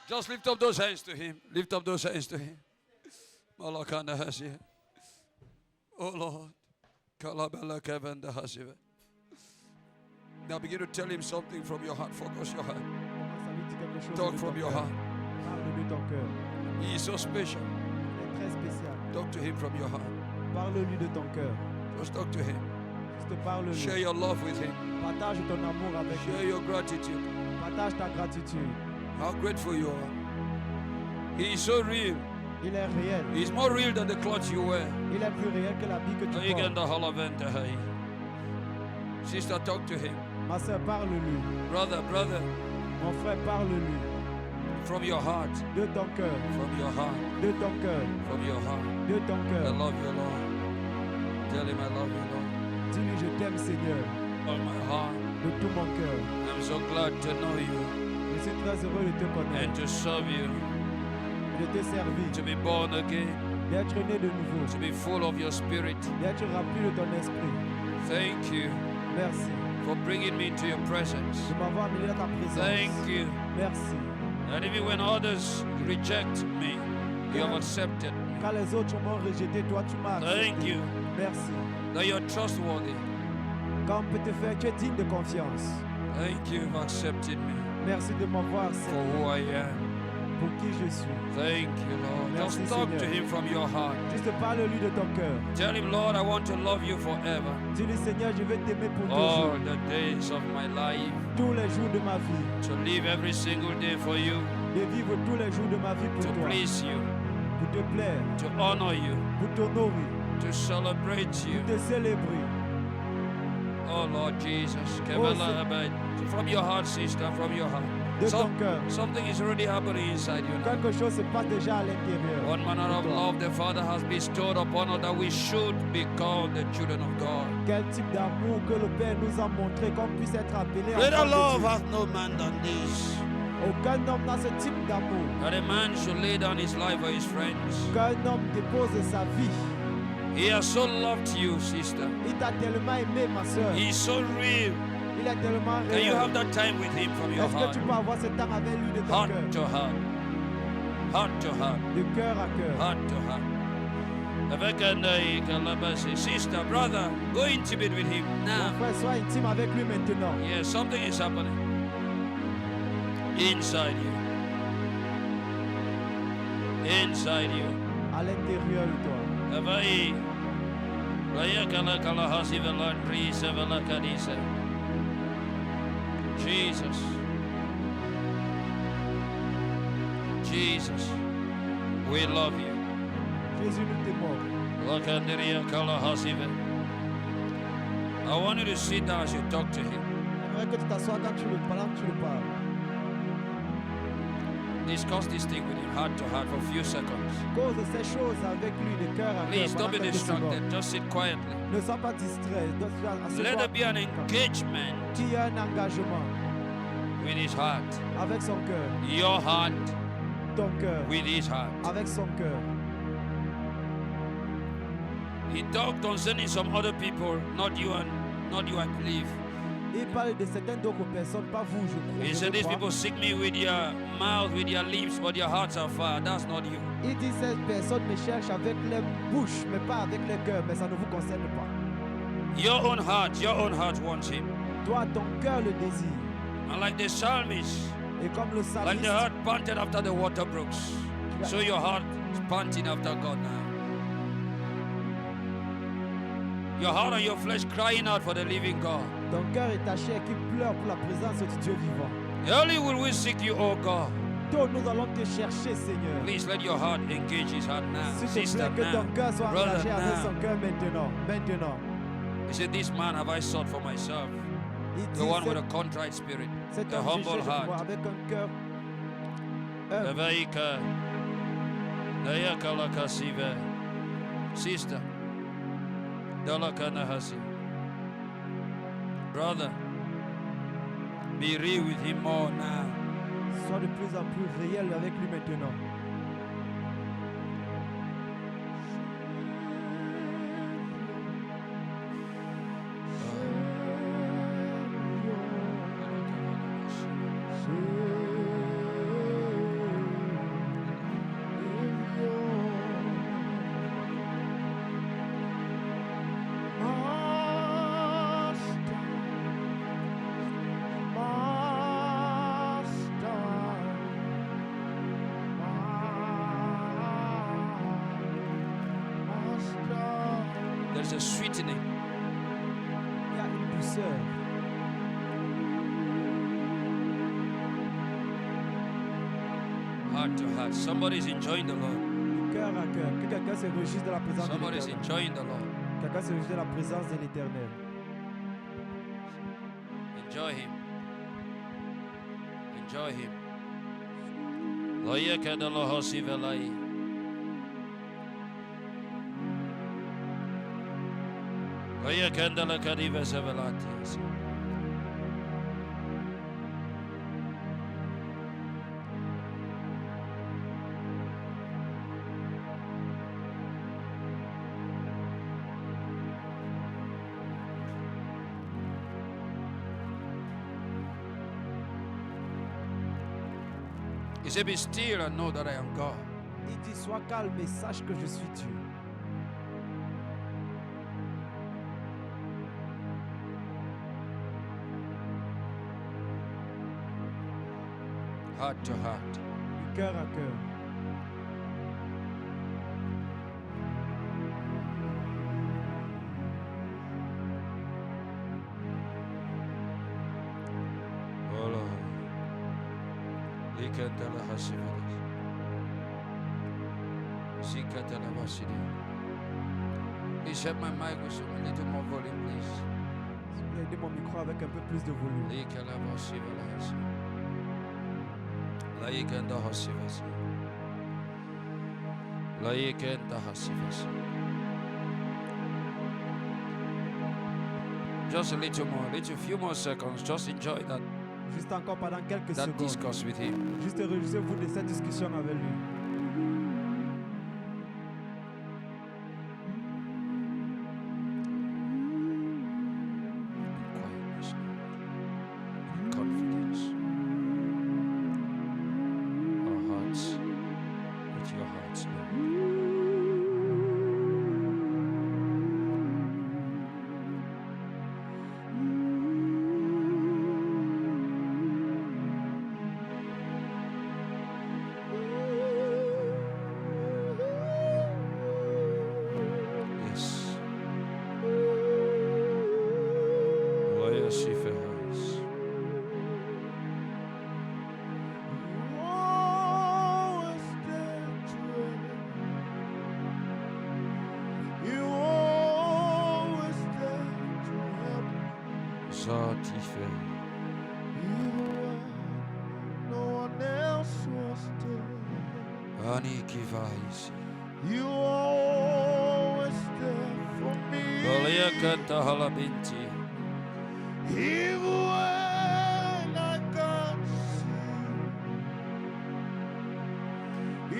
Just lift up those hands to him. Lift up those hands to him. Malakanda Hasive. Oh Lord. Kalabala Kevanda Hasive. Now begin to tell him something from your heart. Focus your heart. Commence à lui dire quelque chose Talk de from ton your cœur. heart. Parle de ton cœur. He is so special. Il est très spécial. Talk to him from your heart. Parle-lui de ton cœur. Just talk to him. Juste parle-lui. Share your love with him. Partage ton amour avec Share lui. your gratitude. Partage ta gratitude. How grateful you are. He is so real. Il est réel. He is more real than the clothes you wear. Il est plus réel que l'habit que tu portes. Igenda halaventa hai. Sister, talk to him. Ma soeur, parle-lui. Brother, Mon frère, parle-lui. from your heart. De ton cœur. From your heart. De ton cœur. From your heart. De ton I cœur. love you, Lord. Tell him I love you, Lord. Dis-lui, je t'aime, Seigneur. All my heart. De tout mon cœur. I'm so glad to know you Je suis très heureux de te and connaître. to serve you. De te servir. To be born again. D'être né de nouveau. To be full of your spirit. D'être rempli de ton esprit. Thank you Merci. for bringing me into your presence. De m'avoir amené dans ta présence. Thank you. Merci. And even when others reject me, you have accepted me. Quand les autres m'ont rejeté, toi tu m'as accepté. Thank you Merci. that you're trustworthy. Quand on peut te faire, tu es digne de confiance. Thank you for accepting me Merci de m'avoir for accepté who I am. pour qui je suis. Thank you, Lord. Merci, Just talk to Seigneur. him from your heart. Juste parle-lui de ton cœur. Tell him, Lord, I want to love you forever. Dis-lui, Seigneur, je vais t'aimer pour All toujours. the days of my life. Tous les jours de ma vie. To live every single day for you. De vivre tous les jours de ma vie pour To toi. please you. Pour te plaire. To honor you. Pour t'honorer. To celebrate you. Pour te célébrer. Oh, Lord Jesus. From your heart, sister, from your heart. De ton cœur. Something is already happening inside you now. Quelque chose se passe déjà à l'intérieur. One manner of de toi. love the Father has bestowed upon us that we should be called the children of God. Quel type d'amour que le Père nous a montré qu'on puisse être appelé Greater enfant de love Dieu. hath no man than this, Aucun homme n'a ce type d'amour. that a man should lay down his life for his friends. Qu'un homme dépose sa vie. He has so loved you, sister. Il t'a tellement aimé, ma soeur. He is so real. Il est tellement Can you réel. have that time with him from your Est-ce que heart? tu peux avoir ce temps avec lui de ton Heart cœur? to heart. Heart to heart. De cœur à cœur. Heart to heart. Avec un sister, brother, go intimate with him Mon now. frère, sois intime avec lui maintenant. Yeah, something is happening inside you. Inside you. À l'intérieur de toi. Avai. Raya kala kala hasi vela risa vela kadisa. Jesus. Jesus. We love you. Jésus, nous t'aimons. Lakandiria kala hasi ve. I want you to sit down as you talk to him. J'aimerais que tu t'assoies quand tu le parles, tu le parles. Discuss this thing with him heart to heart for a few seconds. Cause ces choses avec lui de cœur à cœur. Please don't pendant be quelques distracted. secondes. Just sit quietly. Ne sois pas distrait. Let there be an engagement Qu'il y ait un engagement with his heart. avec son cœur. Your heart Ton cœur. with his heart. Avec son cœur. He talked concerning some other people, not you, I believe. Il parle de certaines d'autres personnes, pas vous, je crois. He je said, these crois. people seek me with their mouth, with their lips, but their hearts are far. That's not you. Il dit ces personnes me cherchent avec les bouches, mais pas avec les cœurs, mais ça ne vous concerne pas. Your own heart wants him. Toi, ton cœur le désire. And like the psalmist, Et comme le like psalmiste, the heart panted after the water brooks, so your heart is panting after God now. Your heart and your flesh crying out for the living God. ton cœur et ta chair qui pleurent pour la présence du Dieu vivant. Early will we seek you, O God. Tôt, nous allons te chercher, Seigneur. Please let your heart engage his heart now. S'il te Sister, plaît, que ton now. cœur soit Brother, engagé avec now. son cœur maintenant. Maintenant. He said, this man have I sought for myself. Il dit, The one with a contrite spirit, cet a homme, humble je cherche pour heart. avec un cœur humble. Evaika, Dayaka Lakasive, sister, Dalaka Nahasi. Brother, be real with him more now. Sois de plus en plus réel avec lui maintenant. There's a sweetening. Il y a une douceur. Heart to heart. Somebody's enjoying the Lord. De cœur à cœur. Que quelqu'un se réjouisse de la présence de Somebody's l'Éternel. enjoying the Lord. Quelqu'un se réjouisse de la présence de l'Éternel. Enjoy Him. Enjoy Him. Loye kadalo hosi velai. Loye kandala kadiva sevelatias. He said, be still and know that I am God. Il dit, sois calme et sache que je suis Dieu. Heart to heart. De cœur à cœur. Oh Lord. Likatala hasivadas. Sikatala vasidi. Please shut my mic with some little more volume, please. S'il vous plaît, aidez mon micro avec un peu plus de volume. Likala vasivadas. Laikanda hasivas. Laikanda hasivas. Just a little more, little few more seconds. Just enjoy that Juste encore pendant quelques secondes. discourse with him. Juste réjouissez-vous de cette discussion avec lui. Quietness, confidence. Our hearts, with your hearts, Lord. Yes. Loya Shifehas. Zatife. Ani Kivais. You always there for me. Loya Kanta Halabinti. Even when I can't see,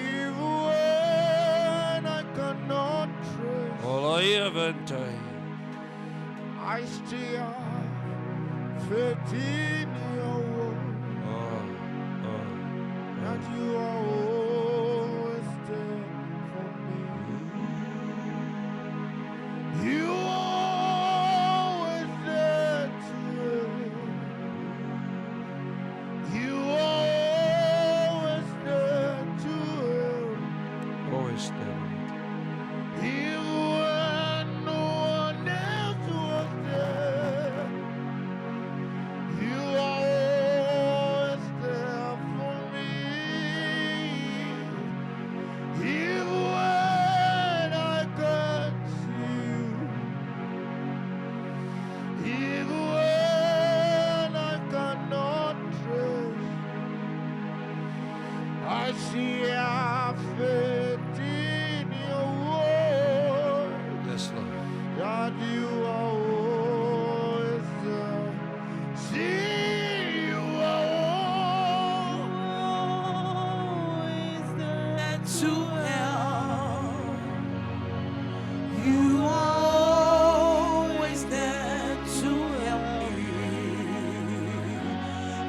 even when I cannot trace, Loya Ventai. I still have faith in your word, that you are always there for me. You are always there to help. You are always there to help. Always there. Even when no one else was there, you are always there for me. Even when I can't see you, even when I cannot trace, I see our faith in your word, Yes, Lord. that you are always there. See, you are always there to help. You are always there to help me,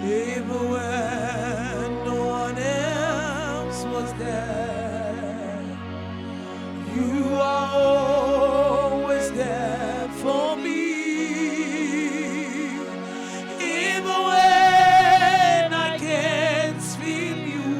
even when no one else was there. You are always there for me, even when I can't feel you.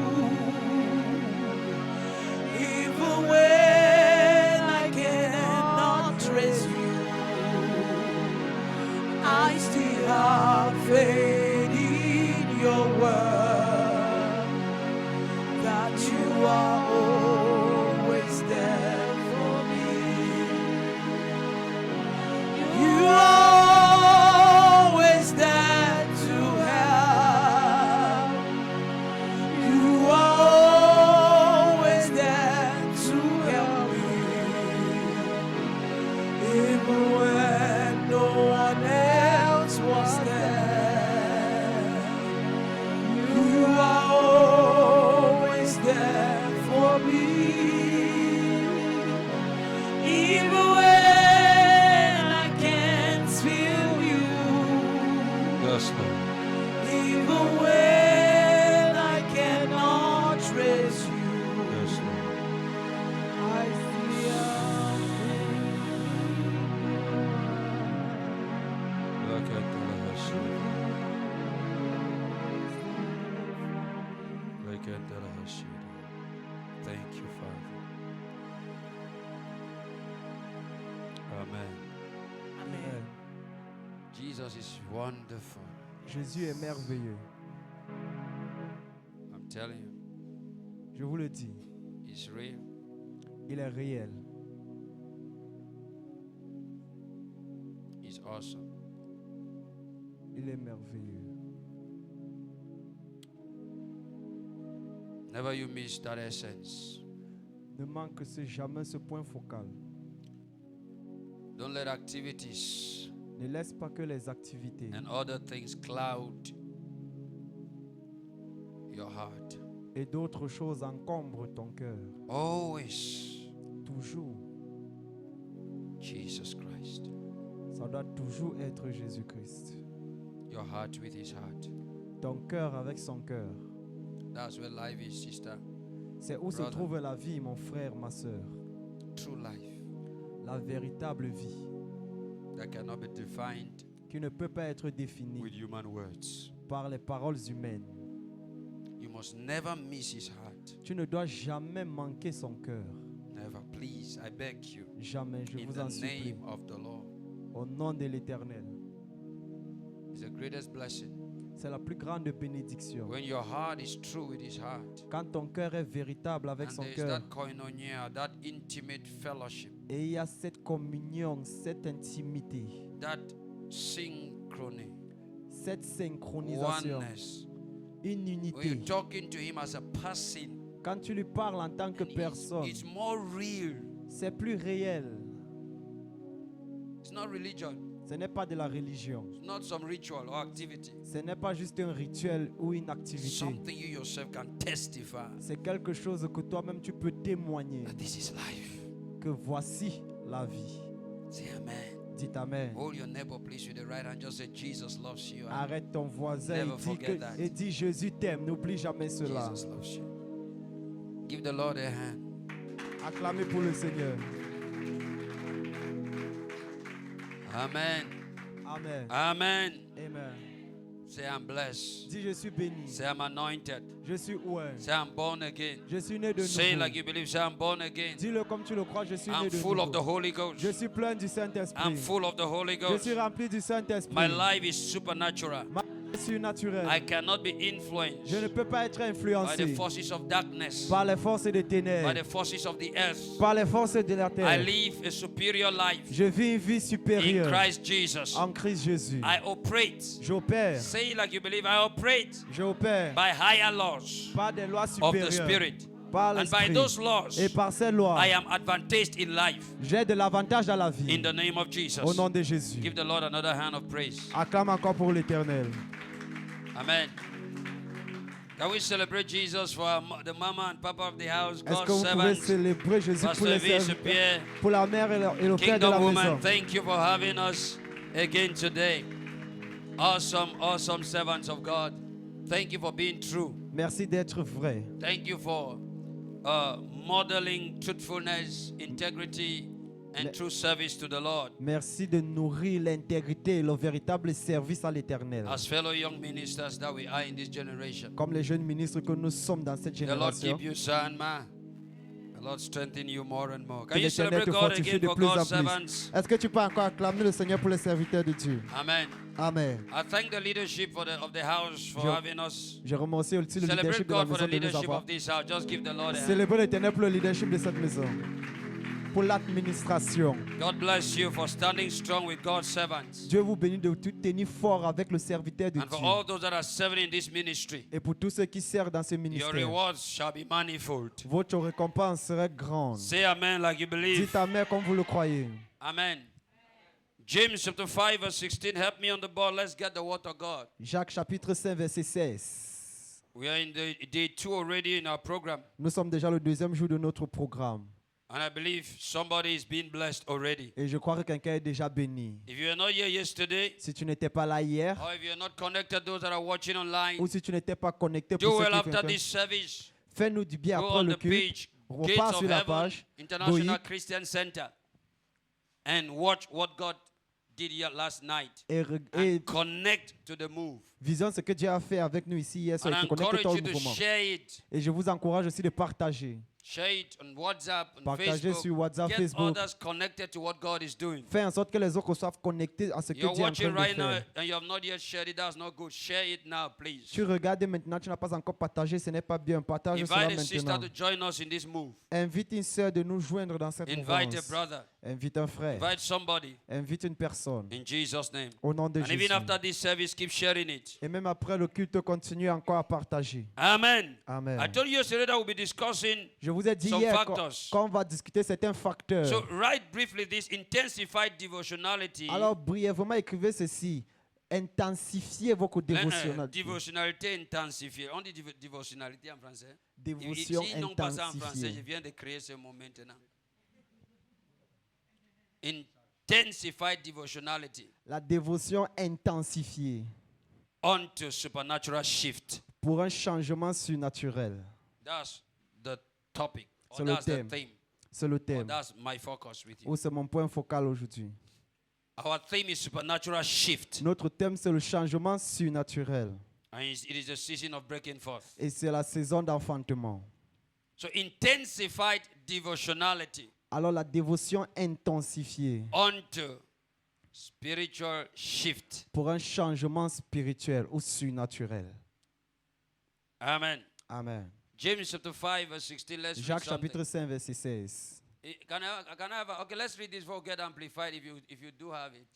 Thank you, Father. Amen. Amen. Jesus is wonderful. Jésus est merveilleux. I'm telling you, Je vous le dis, He's real. il est réel. He's awesome. Il est merveilleux. Never you miss that essence. Ne manque jamais ce point focal. Don't let activities Ne laisse pas que les activités and other things cloud your heart. et d'autres choses encombrent ton cœur. Always Toujours, Jesus Christ. ça doit toujours être Jésus-Christ. Your heart with His heart. Ton cœur avec son cœur. That's where life is, sister. C'est où se Brother. trouve la vie, mon frère, ma soeur. True life La véritable vie that cannot be defined qui ne peut pas être définie with human words. par les paroles humaines. You must never miss His heart. Tu ne dois jamais manquer son cœur. Never. Please, I beg you. Jamais, je In vous the en supplie. name of the Lord. Au nom de l'Éternel. It's the greatest blessing. C'est la plus grande bénédiction. When your heart is true with His heart. Quand ton cœur est véritable avec And son there is cœur. that koinonia, that intimate fellowship, Et il y a cette communion, cette intimité, that synchrony, cette synchronisation, oneness. une When unité. you're talking to Him as a person, Quand tu lui parles en tant que and personne, it's more real. c'est plus réel. It's not religion. Ce n'est pas de la religion. It's not some ritual or activity. Ce n'est pas juste un rituel ou une activité. Something you yourself can testify C'est quelque chose que toi-même tu peux témoigner. that this is life. Que voici la vie. Say amen. Dites Amen. Hold your neighbor, please, with the right hand. Just say, Jesus loves you. Arrête ton voisin Never et dis, forget that. et dis Jésus t'aime. N'oublie jamais cela. Jesus loves you. Give the Lord a hand. Acclamez pour le Seigneur. Amen. Amen. Amen. Amen. Say, I'm blessed. Dis je suis béni. Say, I'm anointed. Je suis oué. Say, I'm born again. Je suis né de Say nouveau. like you believe. Say, I'm born again. Dis-le comme tu le crois, je suis né I'm de full of the nouveau. Holy Ghost. Je suis plein du I'm Saint-Esprit. full of the Holy Je Ghost. suis rempli du Saint-Esprit. My life is supernatural. Ma vie est surnaturelle. I cannot be Je influenced ne peux pas être by the influencé forces of darkness, par les forces des by ténèbres, the forces of the earth. par les forces de la I terre. live a superior life Je vis une vie in supérieure Christ Jesus. en Christ Jésus. I operate. J'opère, Say it like you believe. I operate j'opère by higher laws par des lois of the supérieures, Spirit. par And by l'Esprit. those laws, Et par ces lois, I am advantaged in life. j'ai de l'avantage dans la vie. In the name of Jesus. Au nom de Jésus. Give the Lord another hand of praise. Acclame encore pour l'Éternel. Amen. Can we celebrate Jesus for the mama and papa of the house, Est-ce que God's vous pouvez servants? célébrer Jésus pour Pastor les Vice serviteurs, Pierre, pour la mère et le père de la Kingdom maison? Woman, thank you for having us again today. Awesome, awesome servants of God. Thank you for being true. Merci d'être vrai. Thank you for modeling truthfulness, integrity, and true service to the Lord. Merci de nourrir l'intégrité et le véritable service à l'Éternel. As fellow young ministers that we are in this generation. Comme les jeunes ministres que nous sommes dans cette The Lord génération. keep you, son, man. The Lord strengthen you more and more. Que Can you l'Éternel celebrate te God fortifie again de for plus en God's plus. servants? Est-ce que tu peux encore acclamer le Seigneur pour les serviteurs de Dieu? Amen. Amen. I thank the leadership of the house for Je- having us. Je remercie aussi le Celebrate leadership de la God for maison the de nous leadership avoir. of this house. Just give the Lord a hand. Célébrez l'Éternel pour le leadership de cette maison. Pour l'administration. God bless you for standing strong with God's servants. Dieu vous bénit de tout tenir fort avec le serviteur de And for Dieu. all those that are serving in this ministry, Et pour tous ceux qui servent dans ce your ministère, rewards shall be manifold. votre récompense serait grande. Say amen like you believe. Dites Amen comme vous le croyez. Amen. James chapter 5 verse 16. Help me on the board. Let's get the word of God. Jacques chapitre 5 verset 16. We are in the day 2 already in our program. Nous sommes déjà le deuxième jour de notre programme. And I believe somebody is being blessed already. Et je crois que quelqu'un est déjà béni. If you were not here yesterday, Si tu n'étais pas là hier, or if you are not connected, those that are watching online, ou si tu n'étais pas connecté do pour ceux well qui after font- this service. fais-nous du bien Go après on le the culte. page, Gates Repars of sur la Heaven page. International Goï. Christian Center, and watch what God did here last night. et And connect to the move. visionne ce que Dieu a fait avec nous ici hier soir And I et connecte-toi encourage au you to mouvement. share it. Et je vous encourage aussi de partager. Share it on WhatsApp, on Partagez Facebook. sur WhatsApp, Get Facebook. others connected to what God is doing. Fais en sorte que les autres soient connectés à ce que You're Dieu est en watching train de right now faire. and you have not yet shared it. That's not good. Share it now, please. Tu regardes maintenant, tu n'as pas encore partagé, ce n'est pas bien. Partage cela Invite a sister maintenant. to join us in this move. Invite une sœur de nous joindre dans cette Invite a mouvance. brother. Invite un frère. Invite somebody. Invite une personne. In Jesus' name. Au nom de And Jésus. even after this service, keep sharing it. Et même après le culte, continue encore à partager. Amen. Amen. I told you yesterday that we'll be discussing. Je vous ai dit Some hier factors. qu'on va discuter certains facteurs. So write briefly this intensified devotionality. Alors brièvement, écrivez ceci. Intensifiez votre dévotionnalité. Dévotionnalité intensifiée. On dit dévotionnalité en français. Dévotion S'ils n'ont pas ça en français, je intensifiée. viens de créer ce mot maintenant. Intensified devotionality La dévotion intensifiée unto supernatural shift. pour un changement surnaturel. That's the topic. C'est Or le that's the thème. theme. C'est le Or thème. that's my focus with you. Ou c'est mon point focal aujourd'hui. Our theme is supernatural shift. Notre thème, c'est le changement surnaturel. And it is the season of breaking forth. Et c'est la saison d'enfantement. So intensified devotionality Alors la dévotion intensifiée unto spiritual shift. pour un changement spirituel ou surnaturel. Amen. Amen. James chapter 5 verse 16. Let's read Jacques something. chapitre 5 verset 16. Can I have okay, let's read this before we get amplified if you do have it.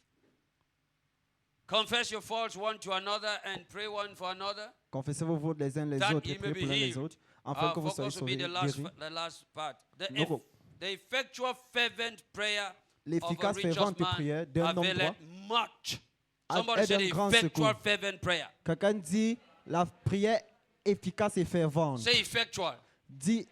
Confess your faults one to another and pray one for another. Confessez vos fautes les uns les That autres ye et may priez be pour les uns les healed. autres, afin Our que vous soyez focus will be sauvés, guéris. the last part. Donc, The effectual fervent prayer of a l'efficace righteous fervente man prière d'un homme droit availeth much. Somebody aide said un grand effectual secours. fervent prayer. Quelqu'un dit la prière efficace et fervente. Say effectual Dit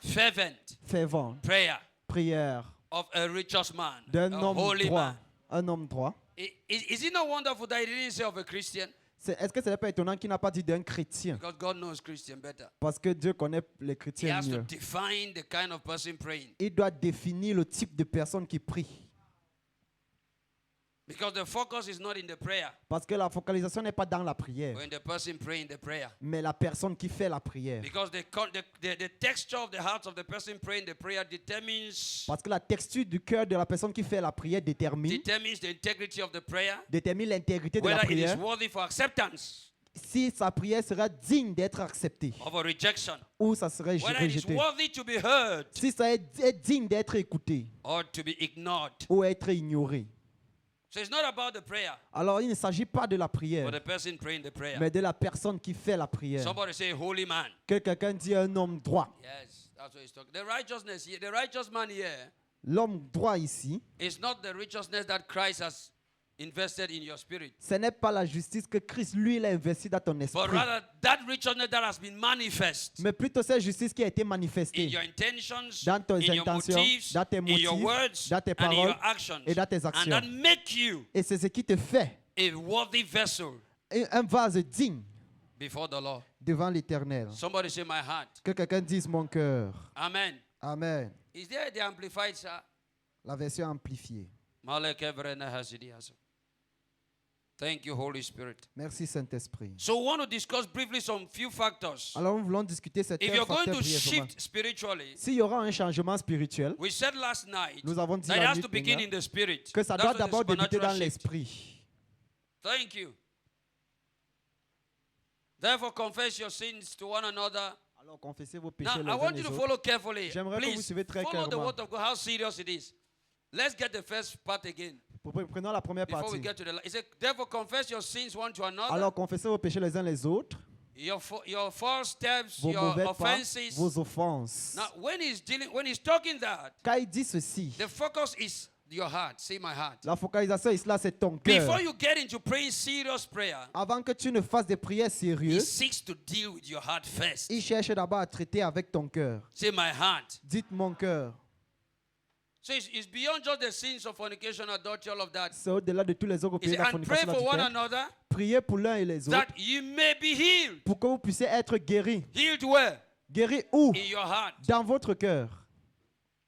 fervent fervente. prayer Prière of a righteous man, d'un a homme holy droit. man. Un homme droit. Is it not wonderful that he didn't say of a Christian? Est-ce que ce n'est pas étonnant qu'il n'a pas dit d'un chrétien? Because God knows Christian better. Parce que Dieu connaît les He chrétiens has to mieux. define the kind of person praying. Il doit définir le type de personne qui prie. Because the focus is not in the prayer, Parce que la focalisation n'est pas dans la prière, but in the person praying the prayer. mais la personne qui fait la prière. Because the texture of the heart of the person praying the prayer determines Parce que la texture du cœur de la personne qui fait la prière détermine the integrity of the prayer, l'intégrité de la whether it is prière, worthy for acceptance si sa prière sera digne d'être acceptée of a rejection, ou ça serait whether it is rejeté. worthy to be heard Si ça est digne d'être écouté or to be ignored. ou être ignoré. So it's not about the prayer, Alors il ne s'agit pas de la but prière, the person praying the prayer. mais de la personne qui fait la prière. Somebody say holy man. Que quelqu'un dit un homme droit. Yes, that's what he's talking. The righteousness here, the righteous man here L'homme droit ici, is not the righteousness that Christ has invested in your spirit, ce n'est pas la justice que Christ, lui, il a investi dans ton but esprit. rather that righteousness that has been manifest Mais plutôt cette justice qui a été in manifestée your intentions, dans tes in your intentions, motives, dans tes in your motifs, words, dans tes and in paroles your actions, et dans tes and actions. that make you Et c'est ce qui te fait a worthy vessel un vase digne before the Lord. devant l'Éternel. Somebody say my heart. Que quelqu'un dise mon cœur. Amen. Amen. Is there the amplified, sir? La version amplifiée. Thank you, Holy Spirit. Merci Saint-Esprit. So we want to discuss briefly some few factors. Alors nous voulons discuter certains If you're going facteurs to brièvement. shift spiritually, S'il y aura un changement spirituel, we said last night nous avons dit that it la has nuit to begin in dernière the spirit. que ça That's doit what the d'abord débuter supernatural dans shift. l'esprit. Thank you. Therefore, confess your sins to one another. Alors confessez vos Now, péchés les I uns want les you to autres. follow carefully. J'aimerais que vous Please suivez très follow the clairement. word of God, how serious it is. Let's get the first part again Prenons la première before we partie. get to the. It said, therefore, confess your sins one to another. Alors confessez vos péchés les uns les autres, Your false steps, vos your mauvais pas, offenses. vos offenses. Now, when he's talking that, Quand il dit ceci, the focus is your heart. Say my heart. la focalisation est là, c'est ton Before cœur. you get into praying serious prayer, Avant que tu ne fasses des prières he sérieuses, seeks to deal with your heart first. il cherche d'abord à traiter avec ton cœur. Say my heart. Dites mon cœur. So it's beyond just the sins of fornication, adultery, all of that. C'est au-delà de tous les autres He péchés said, de la and pray fornication for one adultère. another Priez pour l'un et les autres that you may be healed. pour que vous puissiez être guéris. Healed where? Guéris où? In your heart. Dans votre cœur.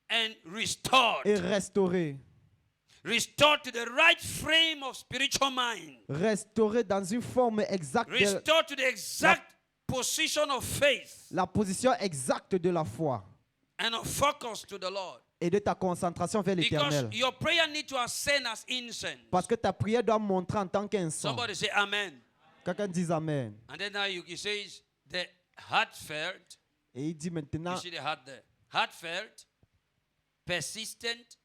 And restored. Et restaurés. Restored to the right frame of spiritual mind. Restaurer dans une forme exacte de Restored to the exact position of faith la position exacte de la foi and of focus to the Lord. et de ta concentration vers Because l'Éternel. your prayer needs to ascend as incense. Parce que ta prière doit montrer en tant qu'encens. Somebody say amen. Quelqu'un dit Amen. And then now he says the heartfelt. Et il dit maintenant, You see the heart there. Heartfelt, persistent.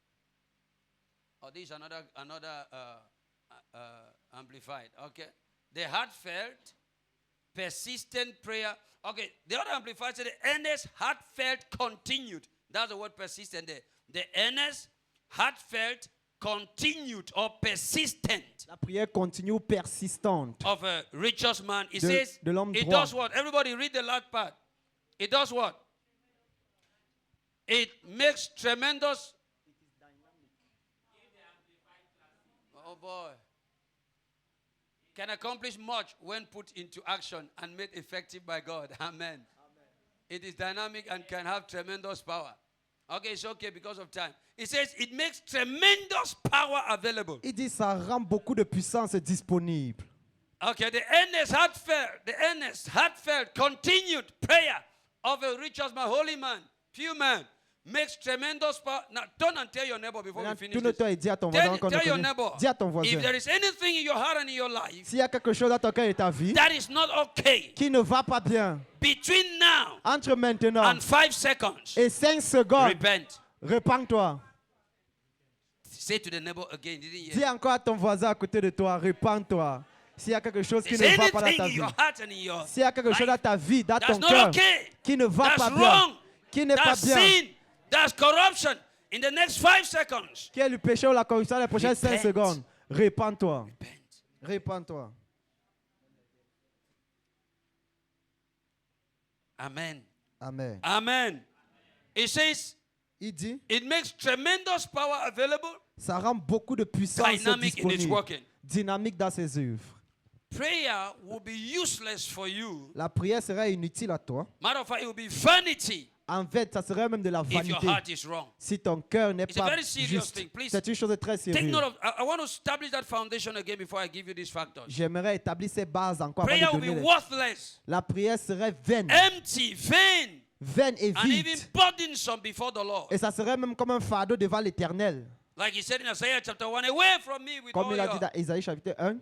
Oh, this is another amplified. Okay. The heartfelt, persistent prayer. Okay. The other amplified said the earnest, heartfelt, continued. That's the word persistent there. The earnest, heartfelt, continued or persistent la prière continue ou persistante. of a righteous man. It De- says de l'homme it droit. does what? Everybody read the last part. It does what? It makes tremendous. Oh boy. Can accomplish much when put into action and made effective by God. Amen. It is dynamic and can have tremendous power. Okay, it's okay because of time. It says it makes tremendous power available. Il dit ça rend beaucoup de puissance disponible. Okay, the earnest, heartfelt, continued prayer of a righteous man, holy man, pure man, makes tremendous power. Now, turn and tell your neighbor before we Maintenant, finish tourne-toi this. et dis à ton voisin qu'on ne Tell your connaît. neighbor, Dis à ton if voisin, there is anything in your heart and in your life s'il y a quelque chose dans ton cœur et ta vie that is not okay, qui ne va pas bien, between now entre maintenant and 5 seconds, et 5 secondes, repent. repens-toi. Say to the neighbor again, didn't you Dis hear? encore à ton voisin à côté de toi, repens-toi. S'il y a quelque chose qui Is ne va pas dans anything ta in vie, your heart and in your s'il y a quelque chose dans life ta vie, dans that's ton not cœur, okay, qui ne va that's pas bien, wrong, qui n'est pas that's bien, sin, that's corruption, in the next 5 seconds, qui est le péché ou la corruption dans les prochaines 5 Repent. secondes, repens-toi. repent. Repens-toi. Amen. Amen. Amen. It says Il dit, it makes tremendous power available, ça rend beaucoup de puissance dynamic in its disponible, working. dynamique dans ses œuvres. Prayer will be useless for you. La prière serait inutile à toi. Matter of fact, it will be vanity En fait, ça serait même de la if your vanité heart is wrong. si ton cœur n'est It's a pas very serious juste. thing. Please C'est une chose de très take sérieuse. note of. I want to establish that foundation again before I give you these factors. J'aimerais établir ces bases encore Prayer avant will de be donner. worthless, La prière serait vaine, empty, vain, vaine et and even vide. burdensome before the Lord. Et ça serait même comme un fardeau devant l'Éternel. Like he said in Isaiah chapter 1, away from me with Comme all il a dit dans Isaïe chapitre 1,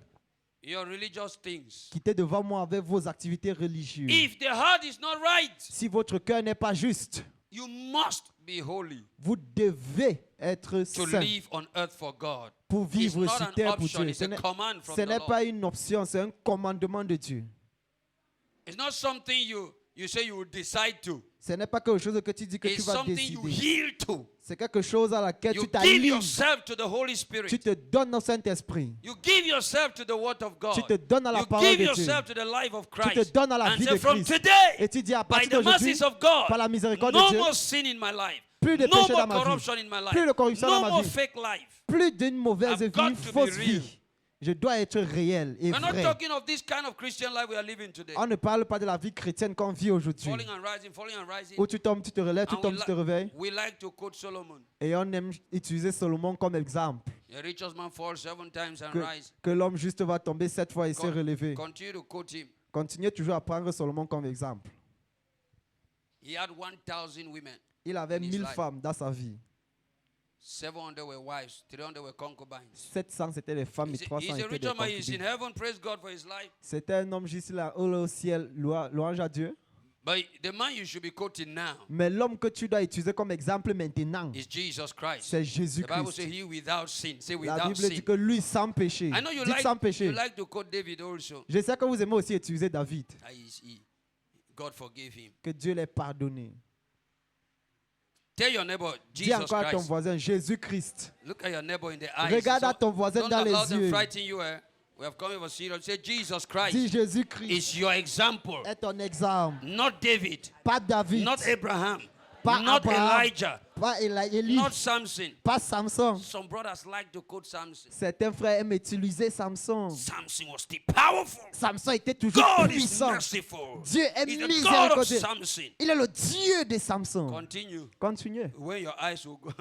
your religious things. quittez devant moi avec vos activités religieuses. If the heart is not right, Si votre cœur n'est pas juste, you must be holy vous devez être to saint live on earth for God. pour It's vivre not sur an terre pour option, Dieu. it's a command from Ce the n'est Lord. pas une option, c'est un commandement de Dieu. It's not something you say you will decide to. Ce n'est pas quelque chose que tu dis que tu It's vas something you décider. yield to. C'est quelque chose à laquelle You tu give t'alignes. yourself to the Holy Tu Spirit. te donnes au Saint-Esprit. You give yourself to the Word of God. Tu te donnes à la You parole give de yourself Dieu. to the life of Tu te Christ. donnes à la And vie say, de from Christ. today, Et tu dis à by partir the d'aujourd'hui, mercies of God, par la miséricorde no de Dieu, more sin in my life. plus de No péché more dans ma vie. corruption in my life. Plus de corruption dans No ma more vie. fake life. plus d'une mauvaise I've got vie, to be fausse real. vie. Je dois être réel et We're not vrai. talking of this kind of Christian life we are living today. On ne parle pas de la vie chrétienne qu'on vit aujourd'hui. Falling and rising. Où tu tombes, tu te relèves, tu And tombes, tu te réveilles. we like to quote Solomon. Et on aime utiliser Salomon comme exemple. The richest man falls 7 times and Que, rise. que l'homme juste va tomber 7 fois et se relever. Continue to quote him. Continuez toujours à prendre Salomon comme exemple. He had 1,000 women. Il avait In his 1000 life. femmes dans sa vie. 700 were wives, 300 were concubines. 700 c'était les femmes et He's 300 a étaient rich des man, he's in concubines. heaven, praise God for his life. C'était un homme juste là, au ciel, louange à Dieu. But the man you should be quoting now Mais l'homme que tu dois utiliser comme exemple maintenant, is Jesus Christ. c'est The Bible says Jésus-Christ. he without sin. Say La without Bible dit sin. que lui sans péché. I know you Dites sans péché. like to quote David also. Je sais que vous aimez aussi utiliser David. God forgave him. Que Dieu l'ait pardonné. Tell your neighbor, Dis Jesus encore à ton Christ. voisin, Jésus-Christ. Look at your neighbor in the eyes. Regarde à ton voisin Don't dans allow les them yeux. frighten you. We have come over serious. Say Jesus Dis Christ Jésus-Christ is your example. est ton exemple. Not David. Pas David. Not Abraham. Pas Not Abraham. Elijah. Pas Élie. Not Samson. Pas Samson. Some brothers like to quote Samson. Certains frères aiment utiliser Samson. Samson was still powerful. Samson était toujours God is puissant. merciful. Dieu est He's the God of miséricordieux. Samson. Il est le Dieu de Samson. Continue. Continuez. When your eyes will go.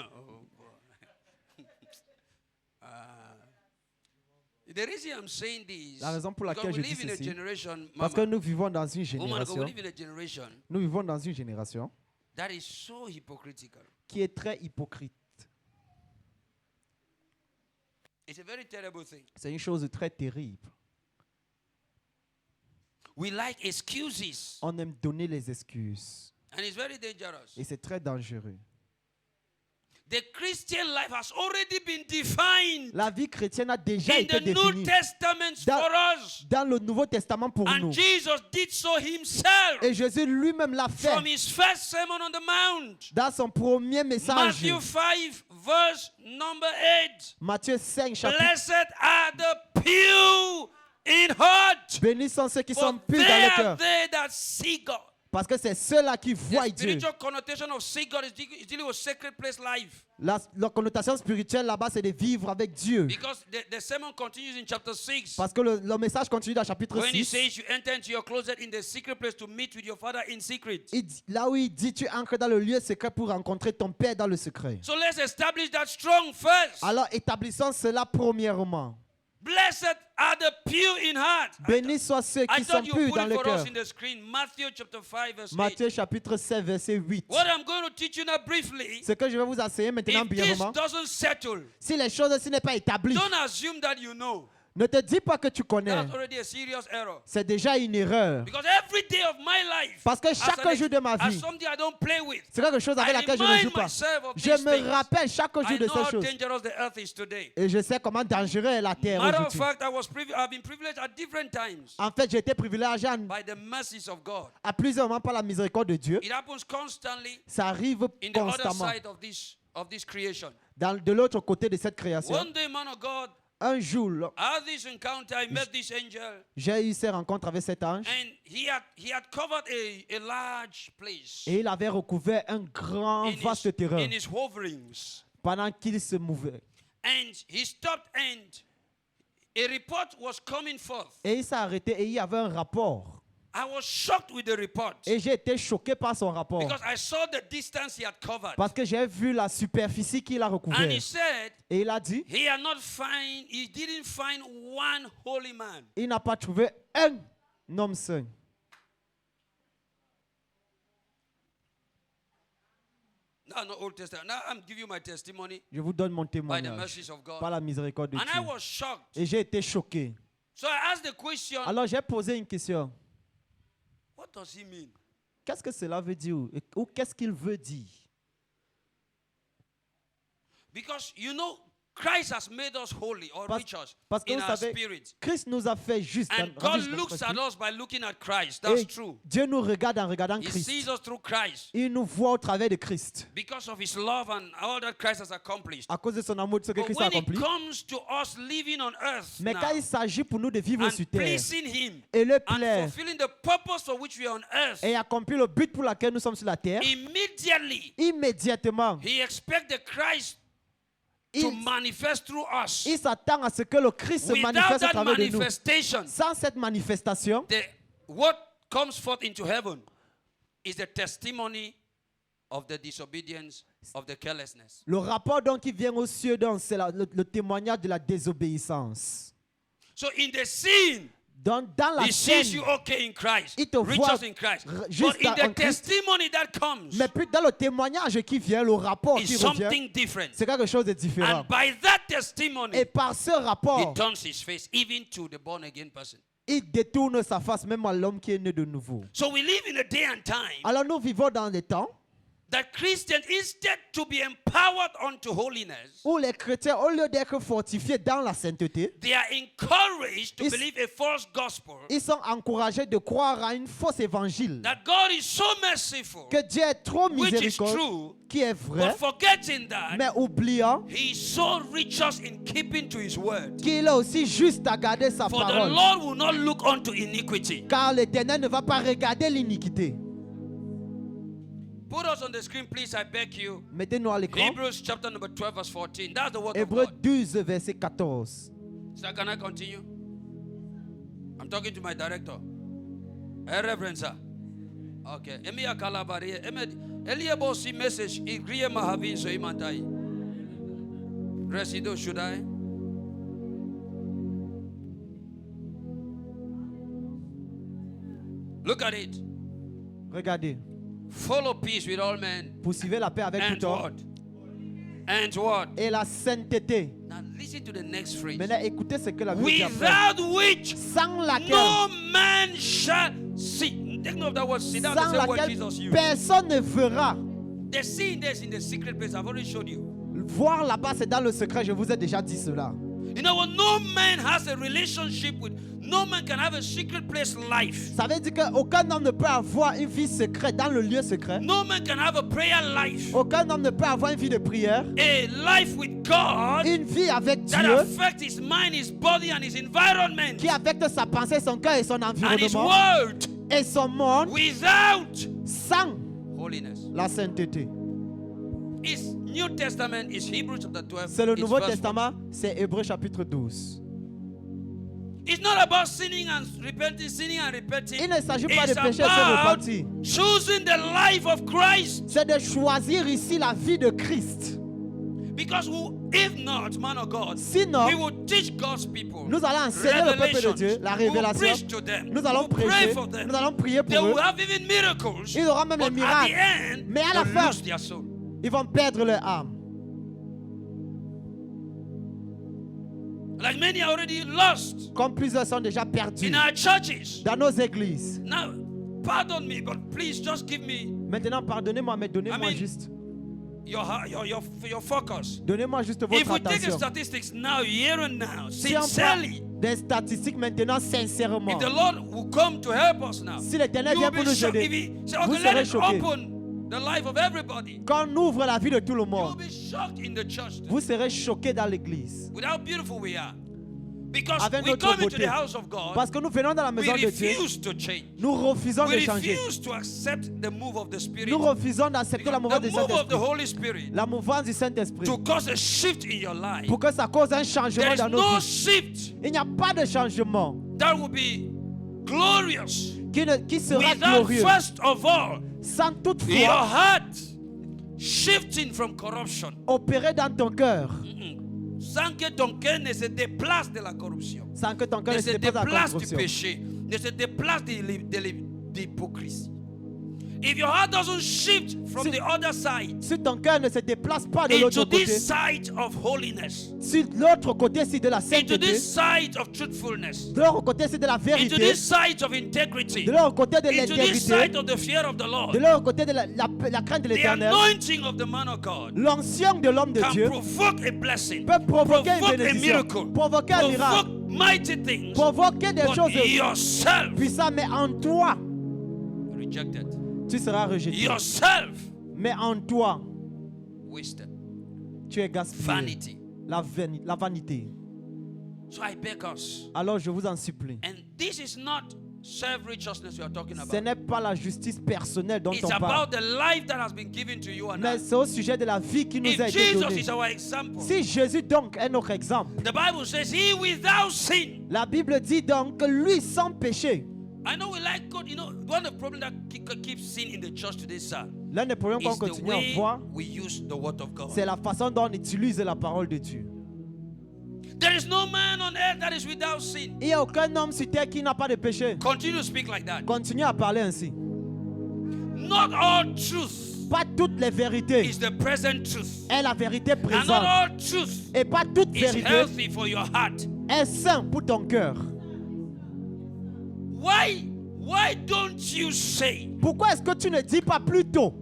The reason I'm saying this, La raison pour because laquelle we je live dis in a ceci, generation, parce que Mama, nous vivons dans une woman of God, génération, we live in a generation nous vivons dans une génération that is so hypocritical. qui est très hypocrite. It's a very terrible thing. C'est une chose très terrible. We like excuses, On aime donner les excuses. and it's very dangerous. Et c'est très dangereux. The Christian life has already been defined La vie chrétienne a déjà in été the New définie Testament Dans- for us. dans le Nouveau Testament pour And nous. Jesus did so himself Et Jésus lui-même l'a from fait his first sermon on the mount. dans son premier message. Matthew 5, verse number 8. Matthieu 5, chapitre. Blessed are the pure in heart, Bénis sont ceux qui for sont purs they dans le are cœur. they that see God. Parce que c'est ceux-là qui voient The Dieu. spiritual connotation of see God is dealing with sacred place life. La connotation spirituelle là-bas, c'est de vivre avec Dieu. Because the sermon continues in chapter 6. Parce que le message continue dans le chapitre When he 6. says you enter into your closet in the secret place to meet with your father in secret. Là où il dit, tu entres dans le lieu secret pour rencontrer ton Père dans le secret. So let's establish that strong first. Alors établissons cela premièrement. Blessed are the pure in heart. Bénis soient ceux I qui sont thought you purs put dans it le for cœur. us in the screen. Matthew chapter 5 verse 8. Matthieu chapitre 7 verset 8. What I'm going to teach you now briefly. Ce que je vais vous enseigner maintenant If this brièvement. doesn't settle, Si les choses ainsi n'est pas établies, don't assume that you know. ne te dis pas que tu connais. That's already a serious error. C'est déjà une erreur. Because every day of my life, Parce que as chaque an jour de ma as vie, something I don't play with, c'est quelque chose avec I laquelle je ne joue remind pas. myself of Je these me things. rappelle chaque jour I de know ces how choses. dangerous the earth is today. Et je sais comment dangereux est la terre Matter of aujourd'hui. fact, I've been privileged at different times En fait, j'ai été privilégié by the mercies of God. à plusieurs moments par la miséricorde de Dieu. It happens constantly Ça arrive in the other constamment side of this creation. de l'autre côté de cette création. One day, man of God, Un jour, I had this encounter. I met this angel, j'ai eu ces rencontres avec cet ange and he had covered a large place et il avait recouvert un grand, vaste terrain in his hoverings. pendant qu'il se mouvait. And he stopped, and a report was coming forth. Et il s'est arrêté et il y avait un rapport. I was shocked with the report Et j'ai été choqué par son rapport. because I saw the distance he had covered. Parce que j'ai vu la superficie qu'il a And he recouverte. said Et il a dit, he didn't find one holy man. il n'a pas trouvé un homme saint. No, not Old Testament. Now I'm giving you my testimony Je vous donne mon by the témoignage mercies of par God. la miséricorde de And I Dieu. was shocked. Et j'ai été choqué. So I asked the question, Alors j'ai posé une question. what does he mean? Qu'est-ce que cela veut dire? Ou qu'est-ce qu'il veut dire? Because you know, Christ has made us holy or Parce- righteous parce que in vous our savez, spirit. Christ nous a fait juste. And God looks at us by looking at Christ. That's true. Dieu nous regarde en regardant He Christ. sees us through Christ Il nous voit au travers de Christ. because of his love and all that Christ has accomplished. À cause de son amour, de ce que But Christ a when it accompli. comes to us living on earth Mais now quand il s'agit pour nous de vivre and sur terre pleasing him et le and plaire fulfilling the purpose for which we are on earth, et accomplir le but pour lequel nous sommes sur la terre, immediately immédiatement, he expects the Christ to il, manifest through us. il s'attend à ce que le Christ se Without manifeste à that travers de nous. manifestation, Sans cette manifestation, what comes forth into heaven is the testimony of the disobedience, of the carelessness. le rapport donc qui vient aux cieux, donc, c'est le témoignage de la désobéissance. So in the scene, Donc, dans la he sees scène, you okay in Christ, il te voit righteous in Christ. juste But in en the Christ. testimony that comes, Mais puis dans le témoignage qui vient, le rapport qui is revient, something different. c'est quelque chose de différent. And by that testimony, Et par ce he rapport, turns his face even to the born again person. il détourne sa face même à l'homme qui est né de nouveau. So we live in a day and time Alors nous vivons dans des temps that Christians, instead to be empowered unto holiness, où les chrétiens, au lieu d'être fortifiés dans la sainteté, they are encouraged to Is- believe a false gospel, ils sont encouragés de croire à une fausse évangile. that God is so merciful, Que Dieu est trop which is miséricordieux, true, qui est vrai, but forgetting that mais oubliant he is so righteous in keeping to his word. qu'il est aussi juste à garder sa For the parole. Lord will not look unto iniquity. Car l'Éternel ne va pas regarder l'iniquité. Put us on the screen, please, I beg you. Mettez-nous à l'écran. Hebrews chapter number 12, verse 14. That's the word of Hébreux God. 12, verset 14. Sir, can I continue? I'm talking to my director. Hey, Reverend, sir. Okay. Emi akalabari. Eliabo si message. Igriye mahavin so imantai. Resido, should I? Look at it. Regardez. Follow peace with all men. Poursuivez la paix avec And tout homme. what? And what? Et la sainteté. Now listen to the next phrase. Maintenant, écoutez ce que la Bible dit après. Without which Sans laquelle, no man shall see. Take note of that word see. That's the sans same word laquelle Jesus used. personne ne verra. The seeing this in the secret place. I've already showed you. Voir là-bas, c'est dans le secret. Je vous ai déjà dit cela. You know what? No man has a relationship with. No man can have a secret place life. Ça veut dire qu'aucun homme ne peut avoir une vie secrète dans le lieu secret. No man can have a prayer life. Aucun homme ne peut avoir une vie de prière. A life with God Une vie avec that Dieu affects his mind, his body, and his environment qui affecte sa pensée, son cœur et son and his environnement word et son monde without sans holiness. la sainteté. His New Testament is Hebrews chapter 12. C'est le it's Nouveau verse Testament, c'est Hébreux chapitre 12. 1. It's not about sinning and repenting, sinning and repenting. Il ne s'agit pas de It's pécher et se about repentir. choosing the life of Christ. C'est de choisir ici la vie de Christ. Because if not, man of God, Sinon, we will teach God's people. nous allons enseigner le peuple de Dieu la We will révélation. preach to them. Nous allons We will pray prêcher. for them. Nous allons prier They pour eux. will have even miracles. Ils auront même les But at the miracles. end, Mais à la they'll fin, lose their soul. ils vont perdre leur âme. Like many are already lost Comme plusieurs sont déjà perdus in our churches. dans nos églises. Now, pardon me, but please just give me Maintenant, pardonnez-moi, mais donnez-moi I mean, juste. your focus. Donnez-moi juste If votre we take the attention. statistics now, here and now, Si on prend sincerely, des statistiques maintenant sincèrement, if the Lord will come to help us now, si l'Éternel you will vient pour be nous shocked. If aider, He say, vous okay, let serez it choqués. open the life of everybody, Quand on ouvre la vie de tout le you will monde, be shocked in the church then, vous serez choqués dans l'église. with how beautiful we are. Because Avec we notre come into beauté. the house of God, Parce que nous venons dans la we maison de Dieu, refuse to change. nous refusons de We changer. refuse to accept the move of the Spirit. Nous refusons d'accepter la mouvance The du move of the Saint-Esprit. Holy Spirit La mouvance du Saint-Esprit. to cause a shift in your life. Pour que ça cause un There changement is dans nos no vies. shift Il n'y a pas de changement that will be glorious qui sera without glorieux first of all sans your toutefois heart shifting from corruption. opérer dans ton cœur. Sans que ton cœur ne se déplace de la corruption, Sans que ton cœur ne ne se se dépose à la déplace du corruption. péché, ne se déplace de l'hypocrisie. If your heart doesn't shift from Si- the other side Si ton cœur ne se déplace pas de l'autre into côté, this side of holiness, sur l'autre côté, c'est de la into sainteté, this side of truthfulness, de l'autre côté, c'est de la into vérité, this side of integrity, de l'autre côté, de into this side l'intégrité, of the fear of the de Lord, l'autre côté, de la crainte de the l'éternel. anointing of the man of God L'onction de l'homme de can Dieu provoke a blessing, peut provoquer une provoke a bénédiction, miracle, provoquer un miracle, provoke mighty things, provoquer des but choses yourself puissantes, mais en toi, rejected, tu seras rejeté. yourself Mais en toi, wasted, tu es gaspillé. vanity. La vanité. So I beg us, Alors je vous en supplie. and this is not self-righteousness we are talking Ce about. n'est pas la justice personnelle dont It's on parle, about the life that has been given to you and mais I. c'est au sujet de la vie qui nous If a été Jesus donnée. is our example, Si Jésus donc est notre exemple, the Bible says he without sin. la Bible dit donc que lui sans péché. I know we like God. You know, one of the problems that keeps sin in the church today, sir, L'un des problèmes qu'on is the continue à way voir, we use the word of God. c'est la façon dont on utilise la parole de Dieu. There is no man on earth that is without sin. Il n'y a aucun homme sur terre qui n'a pas de péché. Continue to speak like that. Continue à parler ainsi. Not all truth Pas toutes les vérités is the present truth. est la vérité And not présente. all truth Et pas toute is vérité healthy for your heart. est sain pour ton cœur. Why don't you say Pourquoi est-ce que tu ne dis pas plus tôt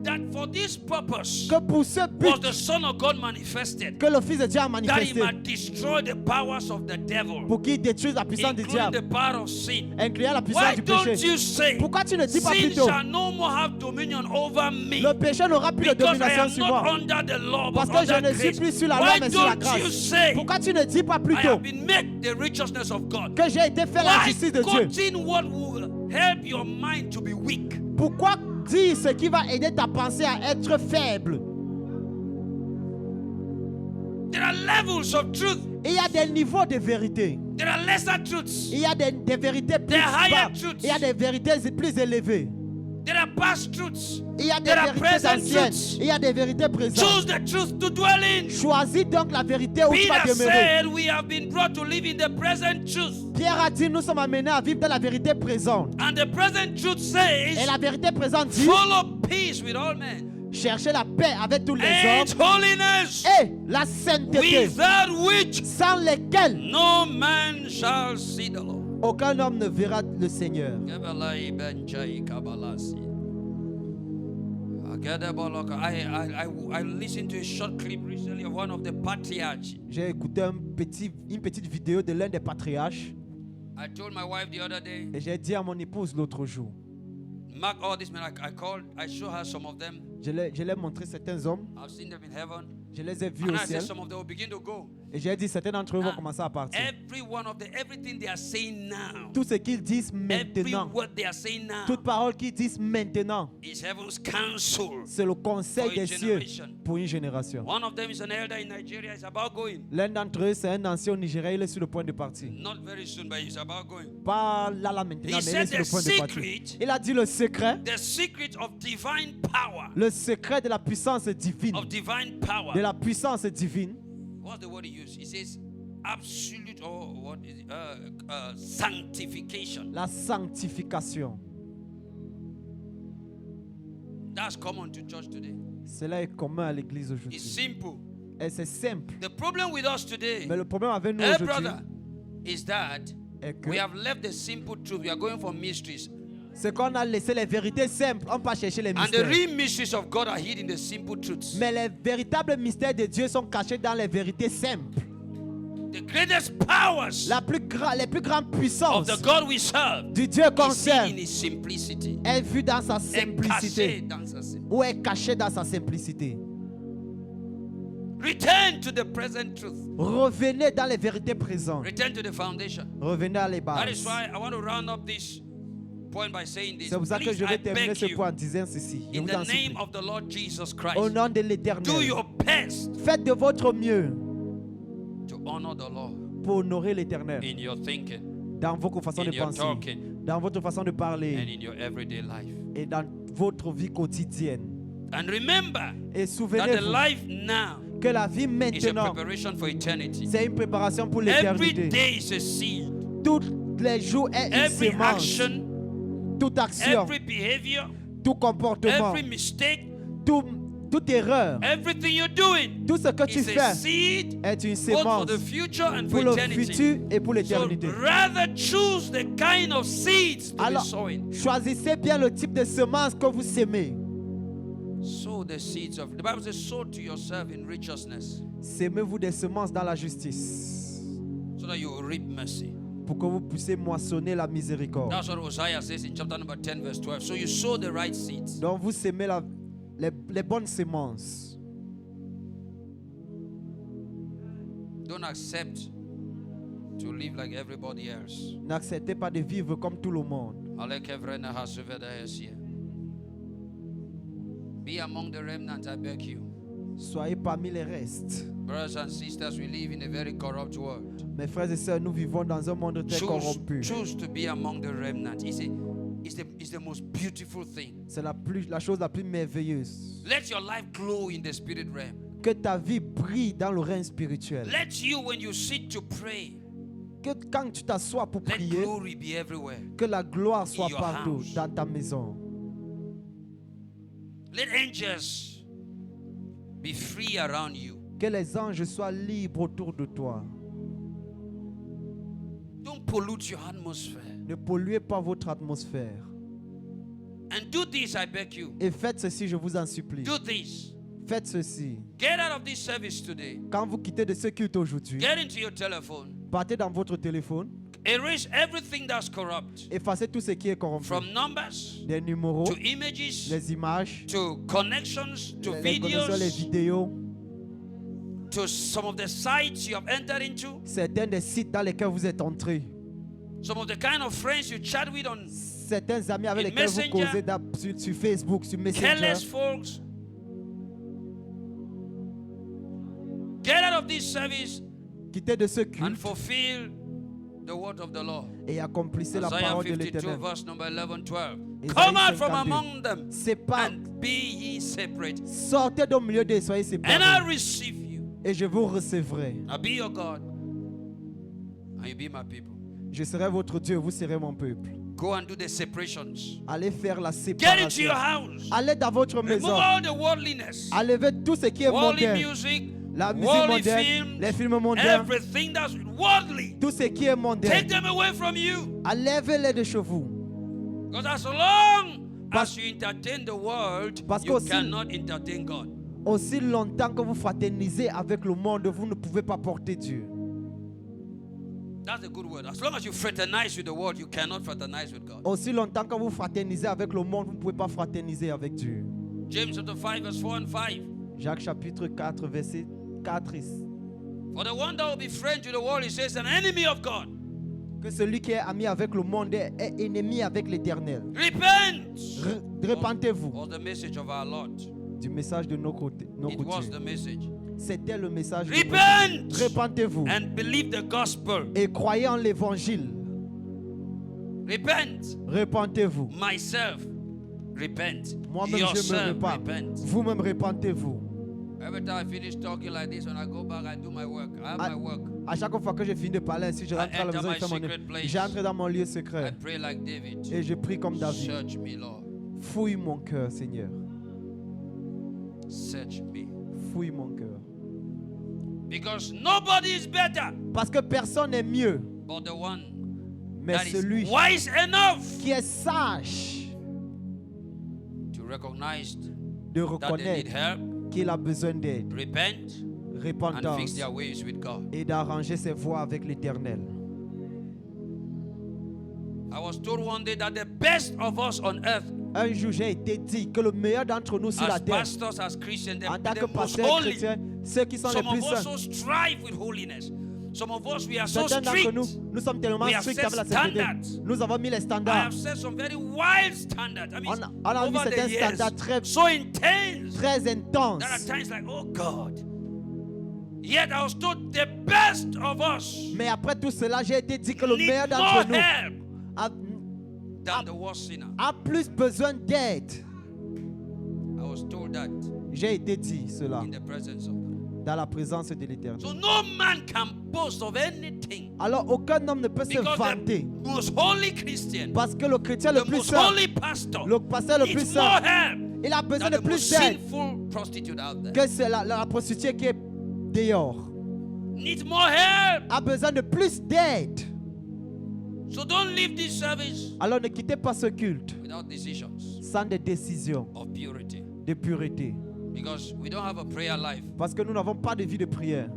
that for this purpose que pour ce was but the Son of God manifested, que le Fils de Dieu a that he manifesté, might destroy the powers of the devil, pour qu'il détruise la puissance du including diable, the power of sin? incluant la puissance Why du don't péché? you say, Pourquoi tu ne dis pas sin plus tôt shall no more have dominion over me, le péché n'aura plus de because I domination am sur not moi? under the law Parce but que je under ne suis grace? plus sur la loi Why mais sur la don't you grâce. say, Pourquoi tu ne dis pas plus I tôt have been made the righteousness of God? que j'ai été fait la Why justice de Dieu? continue what will help your mind to be weak? Pourquoi dire ce qui va aider ta pensée à être faible? There are levels of truth. Il y a des niveaux de vérité. There are lesser truths. Il y a des vérités plus There are higher bas. truths. Il y a des vérités plus élevées. There are past truths. Il y a des There are vérités present anciennes. truths. Il y a des vérités présentes. Choose the truth to dwell in. Choisis donc la vérité où tu vas Peter demeurer. said, we have been brought to live in the present truth. Pierre a dit, nous sommes amenés à vivre dans la vérité présente. And the present truth Et says, la vérité présente dit, follow peace with all men cherchez la paix avec tous les and hommes holiness, et la sainteté, without which sans lesquelles no man shall see the Lord. aucun homme ne verra le Seigneur. I listened to a short clip recently of one of the patriarchs. J'ai écouté une petite vidéo de l'un des patriarches I told my wife the other day, et j'ai dit à mon épouse l'autre jour, mark all these men. I show her some of them. je l'ai montré certains hommes, I've seen them in heaven. je les ai vus And au I said ciel some of them will begin to go. et j'ai dit certains d'entre eux vont Ah, commencer à partir. Every one of them, everything they are saying now, Tout ce qu'ils disent every maintenant, word they are saying now, toute parole qu'ils disent maintenant, is heaven's counsel. c'est le conseil For a des cieux generation. pour une génération. One of them is an elder in Nigeria. He's about going. L'un d'entre eux, c'est un ancien au Nigeria, il est sur le point de partir. Not very soon, but he's about going. Pas là maintenant, He mais il est said sur le the point de partir. secret, Il a dit le secret of divine power, de la puissance divine, power. de la puissance divine. What's the word he used? He says absolute or what is it? Sanctification. La sanctification. That's common to church today. Cela est commun à l'église It's aujourd'hui. simple. Et c'est simple. The problem with us today, Mais le problème avec nous hey aujourd'hui brother, is that est que we have left the simple truth. We are going for mysteries. c'est qu'on a laissé les vérités simples, on pas chercher les And the mystères. real mysteries of God are hid in the simple truths. Mais les véritables mystères de Dieu sont cachés dans les vérités simples. The greatest powers Les plus grandes of puissances the God we serve du Dieu qu'on is hid in sert his simplicity. est vue dans sa Est caché simplicité dans sa simplicité. ou est cachée dans sa simplicité. Return to the present truth. Revenez dans les vérités présentes. Return to the foundation. Revenez à les That is bases. why I want to round up this point by saying this. C'est pour ça que Please, je I vais terminer beg ce you, point en disant ceci. Je in vous the en supplie. name of the Lord Jesus Au Christ, nom de do l'Éternel, your best faites de votre mieux to honor the Lord pour honorer l'Éternel in your thinking, dans votre façon in de your penser, talking, dans votre façon de and parler in your everyday life. et dans votre vie quotidienne. And remember Et that the souvenez-vous life now que la vie is a maintenant, preparation for eternity. c'est une préparation pour Every l'éternité. day is a seed. Tous les jours est une Every sémence. action, Toute action, every behavior, tout comportement, every mistake, toute erreur, everything you're doing tout ce que tu is a fais seed est une both for sémence the future and pour for le eternity. futur et pour So l'éternité. rather choose the kind of seeds to be Alors, sowing. choisissez bien le type de semence que vous sémez. Sow the seeds of the Bible says, sow to yourself in righteousness, Sémez-vous des semences dans la justice so that you will reap mercy. pour que vous puissiez moissonner la miséricorde. That's what Hosea says in chapter number 10, verse 12. So you sow the right seeds. Donc vous sémez les bonnes semences. Don't accept to live like everybody else. N'acceptez pas de vivre comme tout le monde. Be among the remnant, I beg you. Soyez parmi les restes. Brothers and sisters, we live in a very corrupt world. Mes frères et sœurs, nous vivons dans un monde très corrompu. Choose to be among the remnant. It's the most beautiful thing. C'est la chose la plus merveilleuse. Let your life glow in the spirit realm. Que ta vie brille dans le règne spirituel. Let you, when you sit to pray, Que quand tu t'assois pour let prier, glory be everywhere. que la gloire soit your partout house. dans ta maison. Let angels be free around you. Que les anges soient libres autour de toi. Don't pollute your atmosphere. Ne polluez pas votre atmosphère. And do this, I beg you. Et faites ceci, je vous en supplie. Do this. Faites ceci. Get out of this service today. Quand vous quittez de ce culte aujourd'hui, Get into your telephone. partez dans votre téléphone, Erase everything that's corrupt. effacez tout ce qui est corrompu. From numbers Des numéros, to images les images, to connections to les connexions, les videos vidéos, to some of the sites you have entered into, certains des sites dans lesquels vous êtes entrés, some of the kind of friends you chat with on certains amis avec In lesquels vous Messenger, causez sur Facebook, sur Messenger. careless folks. Get out of this service Quittez de ce and culte fulfill the word of the Lord. et accomplissez la Isaiah parole de 52, l'Éternel. verse number 11, 12. Isaïe Come out from 52. among them Sépare, and be ye separate, sortez du milieu d'eux, soyez and I séparés, receive you. et je vous recevrai. I'll be your God, and you be my people. Je serai votre Dieu, vous serez mon peuple. Go and do the separations. Allez faire la Get into séparation. your house. Allez dans votre Remove maison. all the worldliness. Enlevez tout ce qui est Worldly mondain. music, La musique worldly mondaine, films, les films mondains, everything that's worldly. tout ce qui est mondain. Take them away from you. Enlevez-les de chez vous. Because as long as you entertain the world, Parce you qu'aussi- cannot entertain God. Aussi longtemps que vous fraternisez avec le monde, vous ne pouvez pas porter Dieu. That's a good word. As long as you fraternize with the world, you cannot fraternize with God. Aussi longtemps que vous fraternisez avec le monde, vous ne pouvez pas fraterniser avec Dieu. James chapter 5, verse 4 and 5. Jacques chapitre 4, verset 4. For the one that will be friends with the world, he says, an enemy of God. Que celui qui est ami avec le monde est ennemi avec l'Éternel. Repent. Repentez-vous Was the message of our Lord. du message de notre It was Dieu. the message. C'était le message de notre Repent Dieu. Repentez-vous and believe the gospel. et croyez en l'évangile. Repent. Repentez-vous. Myself, repent. Moi-même, je me Yourself, repens. repent. Vous-même, repentez-vous. Every time I finish talking like this, when I go back, I do my work. I have my work. À chaque fois que je finis de parler ainsi, je rentre à la enter maison et my fais mon secret place. j'entre dans mon lieu I secret pray like David. et je prie comme David. Search me, Lord. Fouille mon cœur, Seigneur. Search me. Fouille mon cœur. Because nobody is better Parce que personne n'est mieux, but the one mais that is celui wise enough qui est sage to recognize de that they need reconnaître help, qu'il a besoin d'aide, repent, and fix repentance their ways with God. et d'arranger ses voies avec l'Éternel. I was told one day that the best of us on earth, Un jour, j'ai été dit que le meilleur d'entre nous sur la as terre, pastors, as Christians, en tant the que most pasteurs holy. chrétiens, ceux qui sont les Some plus of us saints, so strive with holiness. Some of us, we are so certains d'entre strict. nous, nous sommes tellement We have stricts set avec la sainteté. standards. Nous avons mis les I standards. have set some very wild standards. I mean, On a mis over the certains years, standards très, so intense. très There are intenses. times like, oh God. Yet I was told the best of us Mais après tout cela, j'ai été dit que le need meilleur more d'entre nous help a, than the worst sinner. a plus besoin d'aide. I was told that J'ai été dit cela in the presence of God. dans la présence de l'Éternel. So no man can boast of anything Alors aucun homme ne peut se because vanter the most holy Christian, parce que le chrétien le the plus most saint, holy pastor, le pasteur le plus needs more saint, help il a besoin than de the plus most d'aide sinful prostitute out there. que c'est la prostituée qui est dehors. Needs more help. A besoin de plus d'aide. So don't leave this service Alors ne quittez pas ce culte without decisions sans des décisions of purity. de pureté. Because we don't have a prayer life. Parce que nous n'avons pas de vie de prière.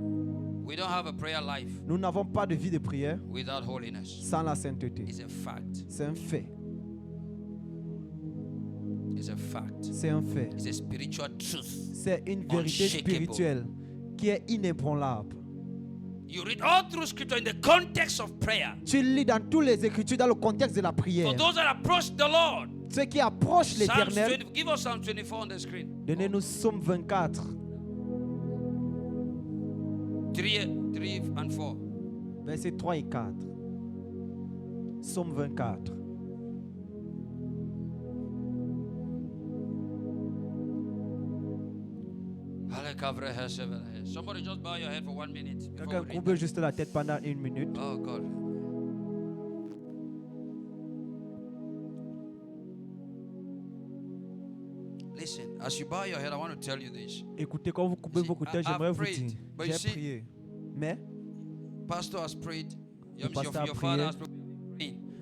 We don't have a prayer life Nous n'avons pas de vie de prière without holiness. sans la sainteté. It's a fact. C'est un fait. It's a fact. C'est un fait. It's a spiritual truth. C'est une vérité Unshakable. spirituelle qui est inébranlable. You read all through scripture in the context of prayer. Tu lis dans toutes les Écritures dans le contexte de la prière. For those that approach the Lord. Ceux qui approchent Psalms l'Éternel, 20, give us Psalm 24 on the screen. donnez-nous Psaume 24, 3 and 4. versets 3 et 4. Psaume 24. Somebody just bow your head for 1 minute. before Quelqu'un we read courbe that. juste la tête pendant 1 minute. Oh God. Listen, as you bow your head, I want to tell you this. Écoutez, quand vous coupez You see, vos têtes, I've j'aimerais vous prayed, dire, but you j'ai see, prié. Mais, Pastor has prayed. Your pasteur a father prié. has prayed.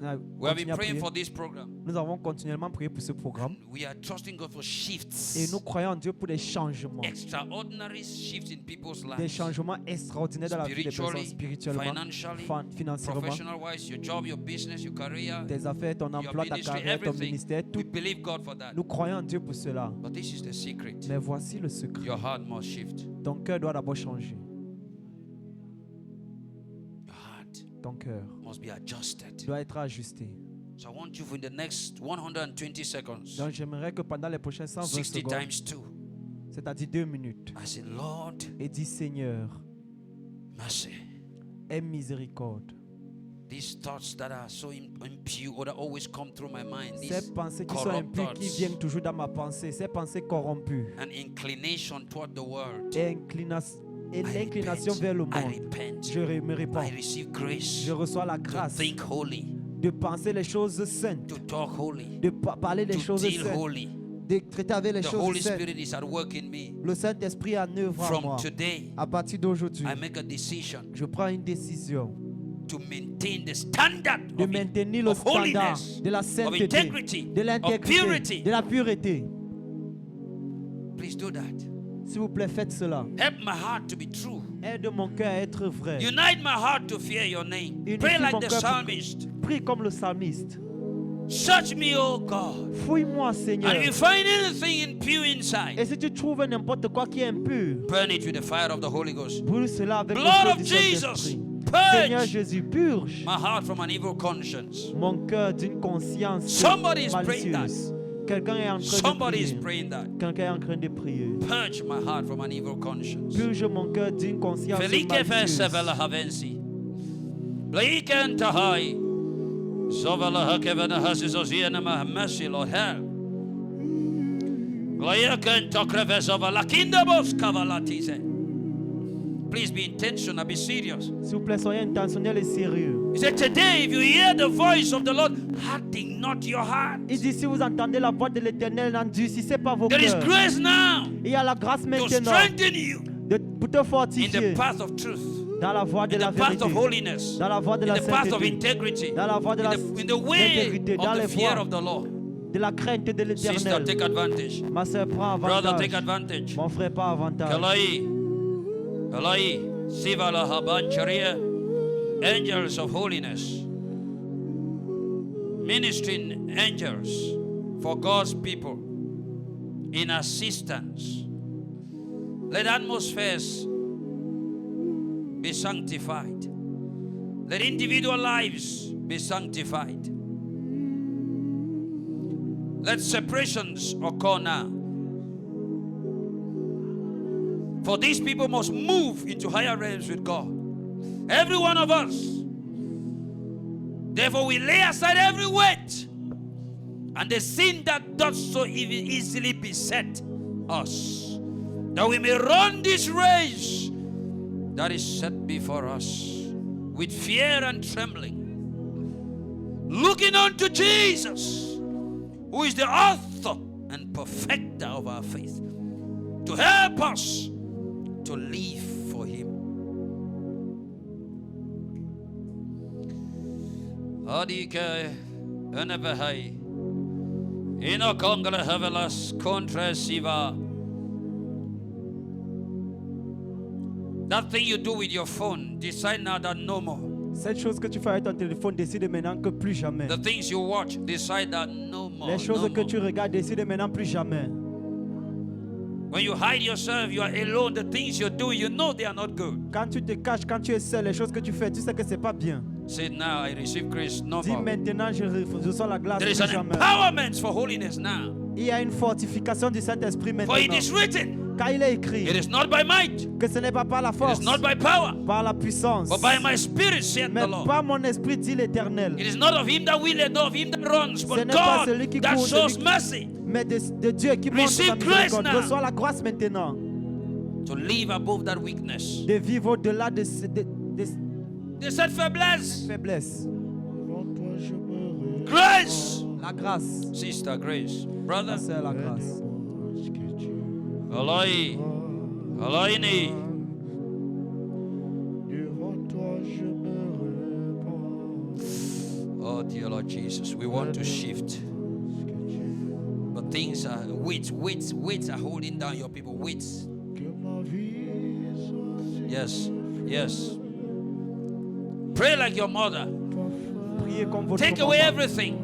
on We have continue been à praying prier. for this program. Nous avons continuellement prié pour ce programme. We are trusting God for Et shifts. nous croyons en Dieu pour des changements. Extraordinary shifts in people's Des lives. changements extraordinaires dans la vie des personnes, spirituellement, financially, financièrement, professional wise, your job, your business, your career, tes affaires, ton your emploi, ta ministry, carrière, ton everything. ministère. We Tout. believe God for that. Nous croyons en Dieu pour cela. But this is the secret. Mais voici le secret. Your heart must shift. Ton cœur doit d'abord changer. Your heart Ton cœur must be adjusted. doit être ajusté. So I want you for in the next 120 seconds, Donc j'aimerais que pendant les prochaines 120 60 secondes, times 2, c'est-à-dire 2 minutes, I say, Lord, et dis Seigneur, mercy. aie miséricorde. These thoughts that are so impure or that always come through my mind, Ces these pensées qui sont corrupt impures, qui thoughts viennent toujours dans ma pensée, ces pensées corrompues. and inclination toward the world. Et l'inclination vers le I monde. repent. Je me répands. I receive grace Je reçois la to grâce think holy, de penser les choses saintes, to talk holy, de parler des to choses deal saintes, holy. de traiter avec les The choses Holy saintes. Spirit is at work in me. Le Saint-Esprit est en œuvre en From moi. today, À partir d'aujourd'hui, I make a decision je prends une décision to maintain the standard de of, maintenir le of standard holiness, de la of sainteté, integrity, de of l'intégrité, purity. de la pureté. Please do that. S'il vous plaît, faites cela. Help my heart to be true. Aide mon cœur à être vrai. Unite my heart to fear your name. Unifie Pray like mon the cœur pour- psalmist. Prie comme le psalmiste. Search me, O God, Fouille-moi, Seigneur. and if you find anything impure inside, Et si tu trouves n'importe quoi qui est impur, burn it with the fire of the Holy Ghost. brûle cela avec Blood le feu of du Jesus, Saint-Esprit. Seigneur purge Jésus, purge my heart from an evil conscience. mon cœur d'une conscience Somebody is praying malicieuse. Quelqu'un est en train Somebody de is prier. praying that. Quelqu'un est en train de prier. Purge my heart from an evil conscience. Purge mon cœur d'une conscience Felike malicieuse. fesevela havensi. Blaiken tahai. Zovala hakevena hasizoziana mahamasi lo hell. Glayaken tokrevezova kindabos kavalatize. Please be intentional, be serious. S'il vous plaît, soyez intentionnel et sérieux. He said, today, if you hear the voice of the Lord, harden not your heart. Il dit, si vous entendez la voix de l'Éternel, n'endurcissez pas vos There is cœurs. grace now Il y a la grâce to maintenant strengthen you pour te in fortifier the path of truth, dans la voie de in la the path vérité, of holiness, dans la voie de in la the path of sainteté, integrity, dans la voie de la in the way l'intégrité, dans of les the fear voies of the Lord. de la crainte de Sister, l'Éternel. take advantage. Ma sœur, prends Brother, take avantage. advantage. Mon frère, pas avantage. Kalai, Sivala Habancharia, angels of holiness, ministering angels for God's people in assistance. Let atmospheres be sanctified. Let individual lives be sanctified. Let separations occur now. For these people must move into higher realms with God. Every one of us. Therefore, we lay aside every weight and the sin that doth so easily beset us, that we may run this race that is set before us with fear and trembling, looking unto Jesus, who is the author and perfecter of our faith, to help us to live for Him. Adike enevehai inokongale hevelas kontra siva. That thing you do with your phone, decide now that no more. Cette chose que tu fais avec ton téléphone, décide maintenant que plus jamais. The things you watch, decide that no more. Les choses no que more. tu regardes, décide maintenant plus jamais. When you hide yourself, you are alone. The things you do, you know they are not good. Quand tu te caches, quand tu es seul, les choses que tu fais, tu sais que c'est pas bien. Say now, I receive grace no Dis more. maintenant, je reçois la grâce There is plus an jamais. empowerment for holiness now. Il y a une fortification du Saint-Esprit For it maintenant. is written, Car il est écrit it is not by might, que ce n'est pas par la it force, is not by power, par la puissance, but by my spirit, saith mais the Lord. par mon esprit, dit l'Éternel. It is not of him that willeth, nor of him that runs, Ce but n'est pas God celui qui that court, shows celui qui- mercy Mais de Dieu qui montre Receive sa grace miséricorde. now. Reçois la grâce maintenant to live above that weakness. de vivre au-delà de Cette faiblesse, faiblesse. grace, La grâce. sister, grace, brother, C'est la grâce. Alai, Alaini, oh dear Lord Jesus, we want to shift. But things are, weights are holding down your people, weights. Yes, yes. Pray like your mother. Priez comme votre Take away maman. everything.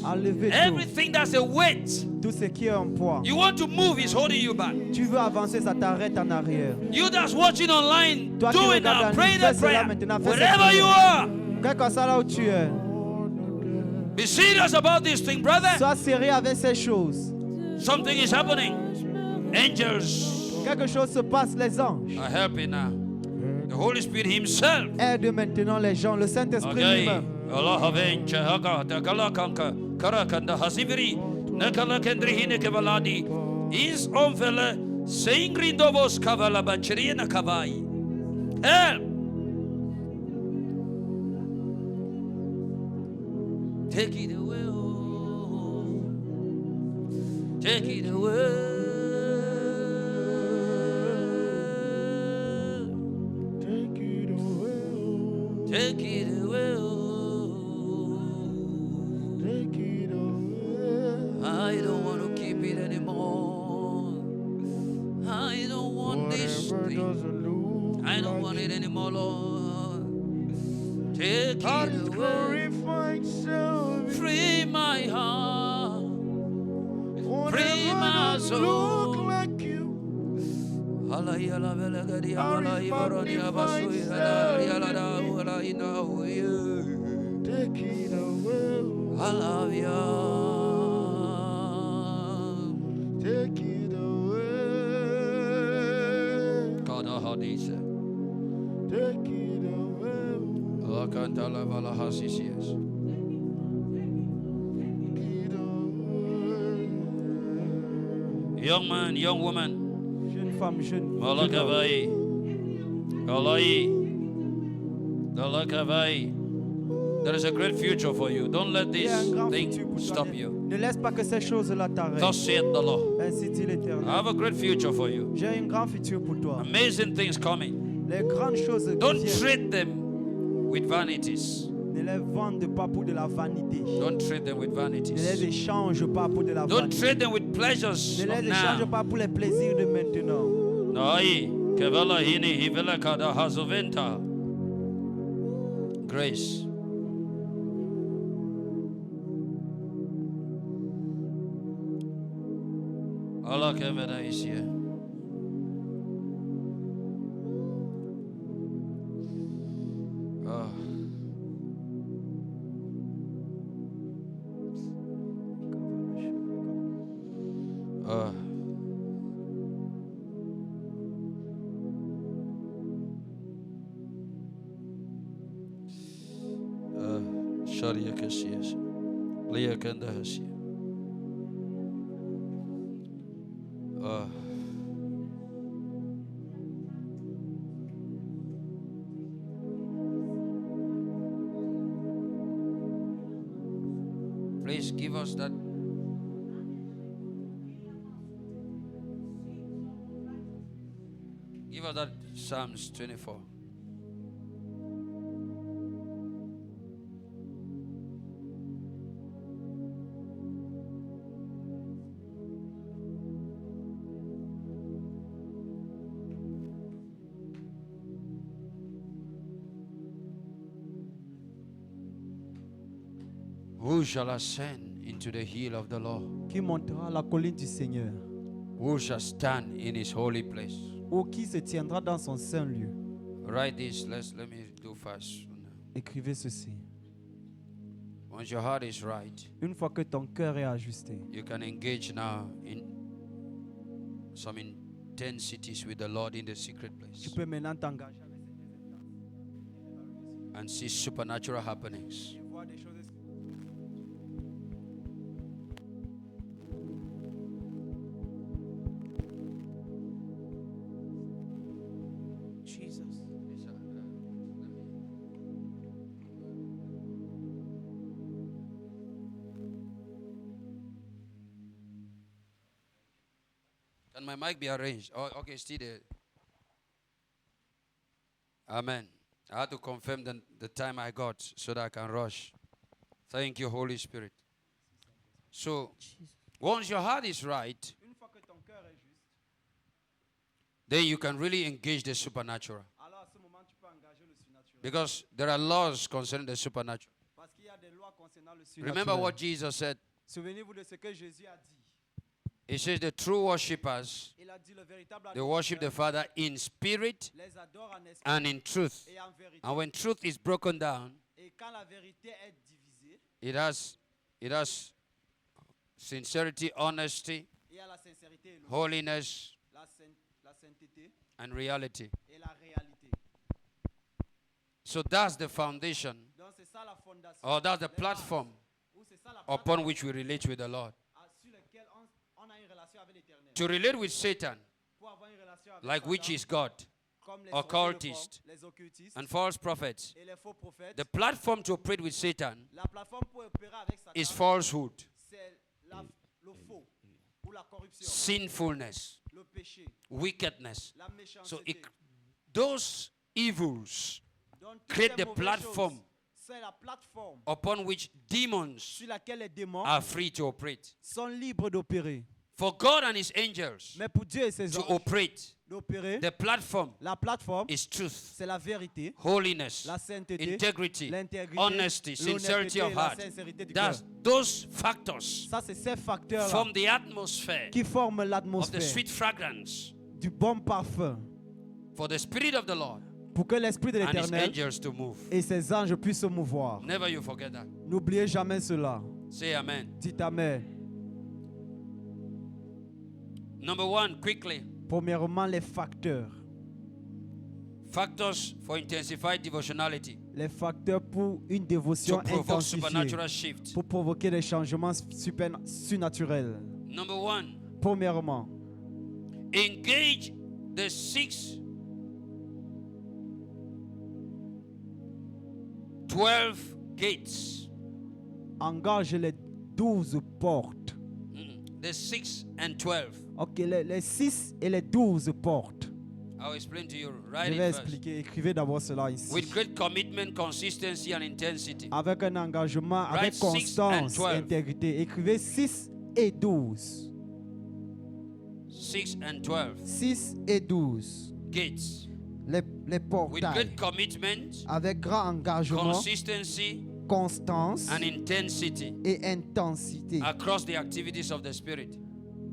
Enlevez tout. Everything that's a weight. Tout ce qui est en poids. You want to move is holding you back. Tu veux avancer, ça t'arrête en arrière. You that's watching online, Toi qui do it regardes now. en Pray ligne, that fais cela prayer. maintenant, fais cette Wherever you prière. are, Quel que soit là où tu es, be serious about this thing, brother. sois sérieux avec ces choses. Something is happening. Angels Quelque chose se passe, les anges. are helping now. The Holy Spirit Himself. Aide maintenant les gens, le Saint-Esprit Okay. lui-même. Allah havenche haga takalakanka karakanda hasiviri nakala kendri hineke valadi is onvele seingridovos kavala bachirina kavai. Help. Take it away. Oh. Take it away. Take it away, oh. Take it away. I don't want to keep it anymore. I don't want this thing. I don't want it anymore, Lord. Take it away. Free my heart. Free my soul. Take it away. I love you. Take it away. Kada hadise. Take it away. Lakantala vala hasisies. Take it away. Young man, young woman. Jeune femme, jeune. Malakavai. Kalai. Dalakavai. There is a great future for you. Don't let Il y a un this grand thing futur pour toi. stop you. Ne laisse pas que ces choses-là t'arrêtent. Thus saith the Lord. Ainsi dit l'Éternel. I have a great future for you. J'ai un grand futur pour toi. Amazing things coming. Les grandes choses qui Don't viennent, treat them with vanities. ne les vende pas pour de la vanité. Don't treat them with Ne les vanities. échange pas pour de la Don't vanité. trade them with pleasures Ne of les échange now. pas pour les plaisirs de maintenant. Nai, kevela hini hivela kada hazoventa. Grace. Allah kevela is here. Ah. Ah. Sharia Cassias. Leah Kandahasia. Please give us that. Give us that Psalms 24. Who shall ascend into the hill of the Lord? Qui montera à la colline du Seigneur? Who shall stand in his holy place? Ou qui se tiendra dans son saint lieu? Write this. Let me do fast. Écrivez ceci. Once your heart is right, Une fois que ton cœur est ajusté, you can engage now in some intensities with the Lord in the secret tu place peux maintenant t'engager avec and see supernatural happenings. et voir des choses. Jesus. Can my mic be arranged? Oh, okay, stay there. Amen. I had to confirm the time I got so that I can rush. Thank you, Holy Spirit. So, once your heart is right, Une fois que ton cœur est juste, then you can really engage the supernatural. alors à ce moment tu peux engager le surnaturel. Because there are laws concerning the supernatural. Parce qu'il y a des lois concernant le surnaturel. Remember what Jesus said. Souvenez-vous de ce que Jésus a dit. He says the true worshippers, Il a dit le véritable they worship the Father in spirit les adore en esprit and in truth. et en vérité. And when truth is broken down, Et quand la vérité est divisée, it has sincerity, honesty, il y a la sincérité et holiness, la sainteté and reality. et la réalité. So that's the foundation, Donc c'est ça la fondation. or that's the les bases, platform ou c'est ça la upon plateforme which we relate with the Lord. sur laquelle on a une relation avec l'Éternel. To relate with Satan, Pour avoir une relation avec like Satan, which is God, comme les occultists, les occultistes and false prophets, et les faux prophètes, the platform to operate with Satan la plateforme pour opérer avec Satan, is falsehood, c'est le faux ou la corruption, sinfulness, le péché, wickedness. la méchanceté. So those evils Donc, toutes create ces the mauvaises platform choses, c'est la plateforme upon which demons sur laquelle les démons are free to operate. sont libres d'opérer. For God and his angels Mais pour Dieu et ses to anges operate, d'opérer, the platform la plateforme, is truth, c'est la vérité, holiness, la sainteté, integrity, l'intégrité, honesty, sincerity l'honnêteté of et la heart. sincérité du That's cœur. those factors Ça, c'est ces facteurs-là form the atmosphere qui forment of the l'atmosphère sweet fragrance du bon parfum for the Spirit of the Lord pour que l'Esprit de and his l'Éternel angels to move. et ses anges puissent se mouvoir. Never you forget that. N'oubliez jamais cela. Say amen. Dites Amen. Number one, quickly. Premièrement, les facteurs. Factors for intensified devotionality. Les facteurs pour une dévotion To provoke intensifiée. supernatural shift. Pour provoquer des changements surnaturels. Number one, Premièrement, engage the 6 12 gates. engage les 12 portes. The 6 and 12. Ok, les 6 et les 12 portes. I'll explain to you. Je Write vais it first. expliquer. Écrivez d'abord cela ici. With great commitment, consistency, and intensity. Avec un engagement, Write avec 6 constance, and 12. intégrité. Écrivez 6 et 12. 6 and 12 6 et 12. gates. Les With portails. great commitment, Avec grand engagement, consistency, constance and intensity et intensité. across the activities of the Spirit.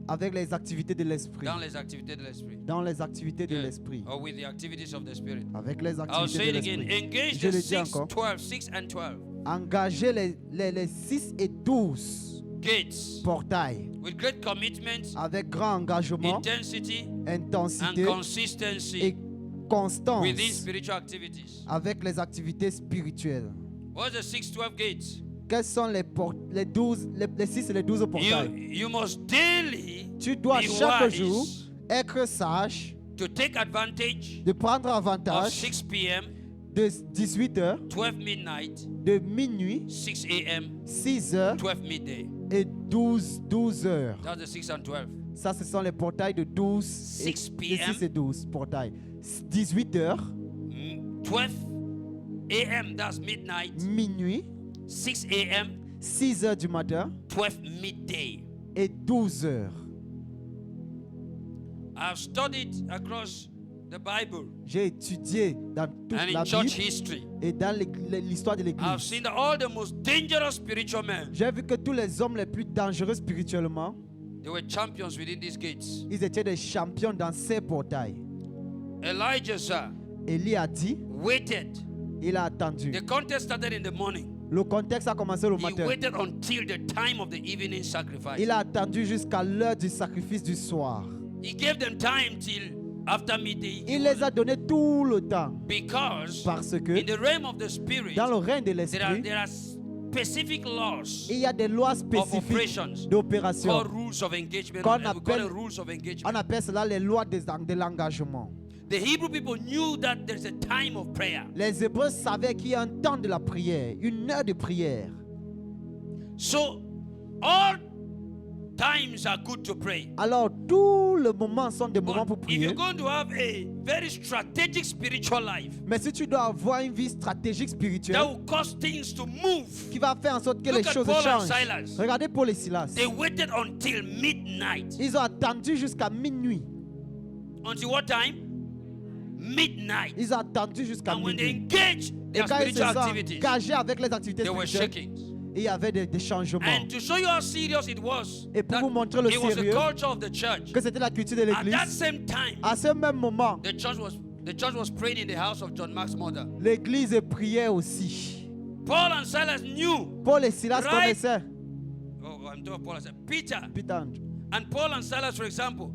Avec les activités de l'esprit. Dans les activités de l'Esprit. Dans les activités de Good. l'esprit. Or with the activities of the Spirit. Avec les I'll say activités it de again. l'esprit. Engage Je the le dis 6, encore. 12, 6 and 12 Engagez les 6 et 12 gates portails. with great commitment, Avec grand engagement, intensity, and intensité et consistency constance. within spiritual activities. Avec les activités spirituelles. What's the 6, 12 gates? Quels sont les 6 et les 12 portails? You must daily Tu dois be chaque wise jour être sage, to take advantage de prendre of avantage 6 p.m., de 18h, 12 midnight, de minuit, 6 a.m., 6h 12 midday. et 12h. That's the 6 and 12. Ça, ce sont les portails de 12 et, 6 de p.m. 6 et 12 portails. 18h, 12 a.m., that's midnight, minuit, 6 a.m., 6h du matin 12 midday. et 12h. I've studied across the Bible J'ai étudié dans toute and la in church Bible history. et dans l'histoire de I've l'Église. seen that all the most dangerous spiritual men, J'ai vu que tous les hommes les plus dangereux spirituellement, they were champions within these gates. ils étaient des champions dans ces portails. Elijah, sir, Élie a dit, waited. il a attendu. The contest started in the morning. Le contexte a commencé le He matin. waited until the time of the evening sacrifice. Il a attendu jusqu'à l'heure du sacrifice du soir. He gave them time till after midday. Il les a donné tout le temps. Because Parce que in the realm of the spirit, dans le règne de there are l'esprit, specific laws il y a des lois of spécifiques operations d'opération. called rules of engagement. Qu'on And we call appelle- it rules of On engagement. appelle cela les lois de l'engagement. The Hebrew people knew that there's a time of prayer. Les Hébreux savaient qu'il y a un temps de la prière, une heure de prière. So all times are good to pray. Alors, tous les moments sont des moments But pour if you're prier. going to have a very strategic spiritual life Mais si tu dois avoir une vie stratégique that spirituelle will cause things to move, qui va faire en sorte que Look les at choses Paul and changent. Silas. Regardez Paul et Silas. they waited until midnight. Ils ont attendu jusqu'à minuit. Until what time? Midnight. Ils ont attendu jusqu'à And when they minuit. engaged Et their quand ils se spiritual sont activities, engagés avec les activités there were spirituelles, shakings. il y avait des changements. And to show you how serious it was, Et pour that vous montrer le it was the sérieux, culture of the church. que c'était la culture de At that l'église, same time, à ce même moment, the church was praying in the house of John Mark's mother. l'église priait aussi. Paul and Silas knew. Paul et Silas Right. connaissaient. Oh, I'm talking Paul and Silas. Peter Putain. and Paul and Silas, for example,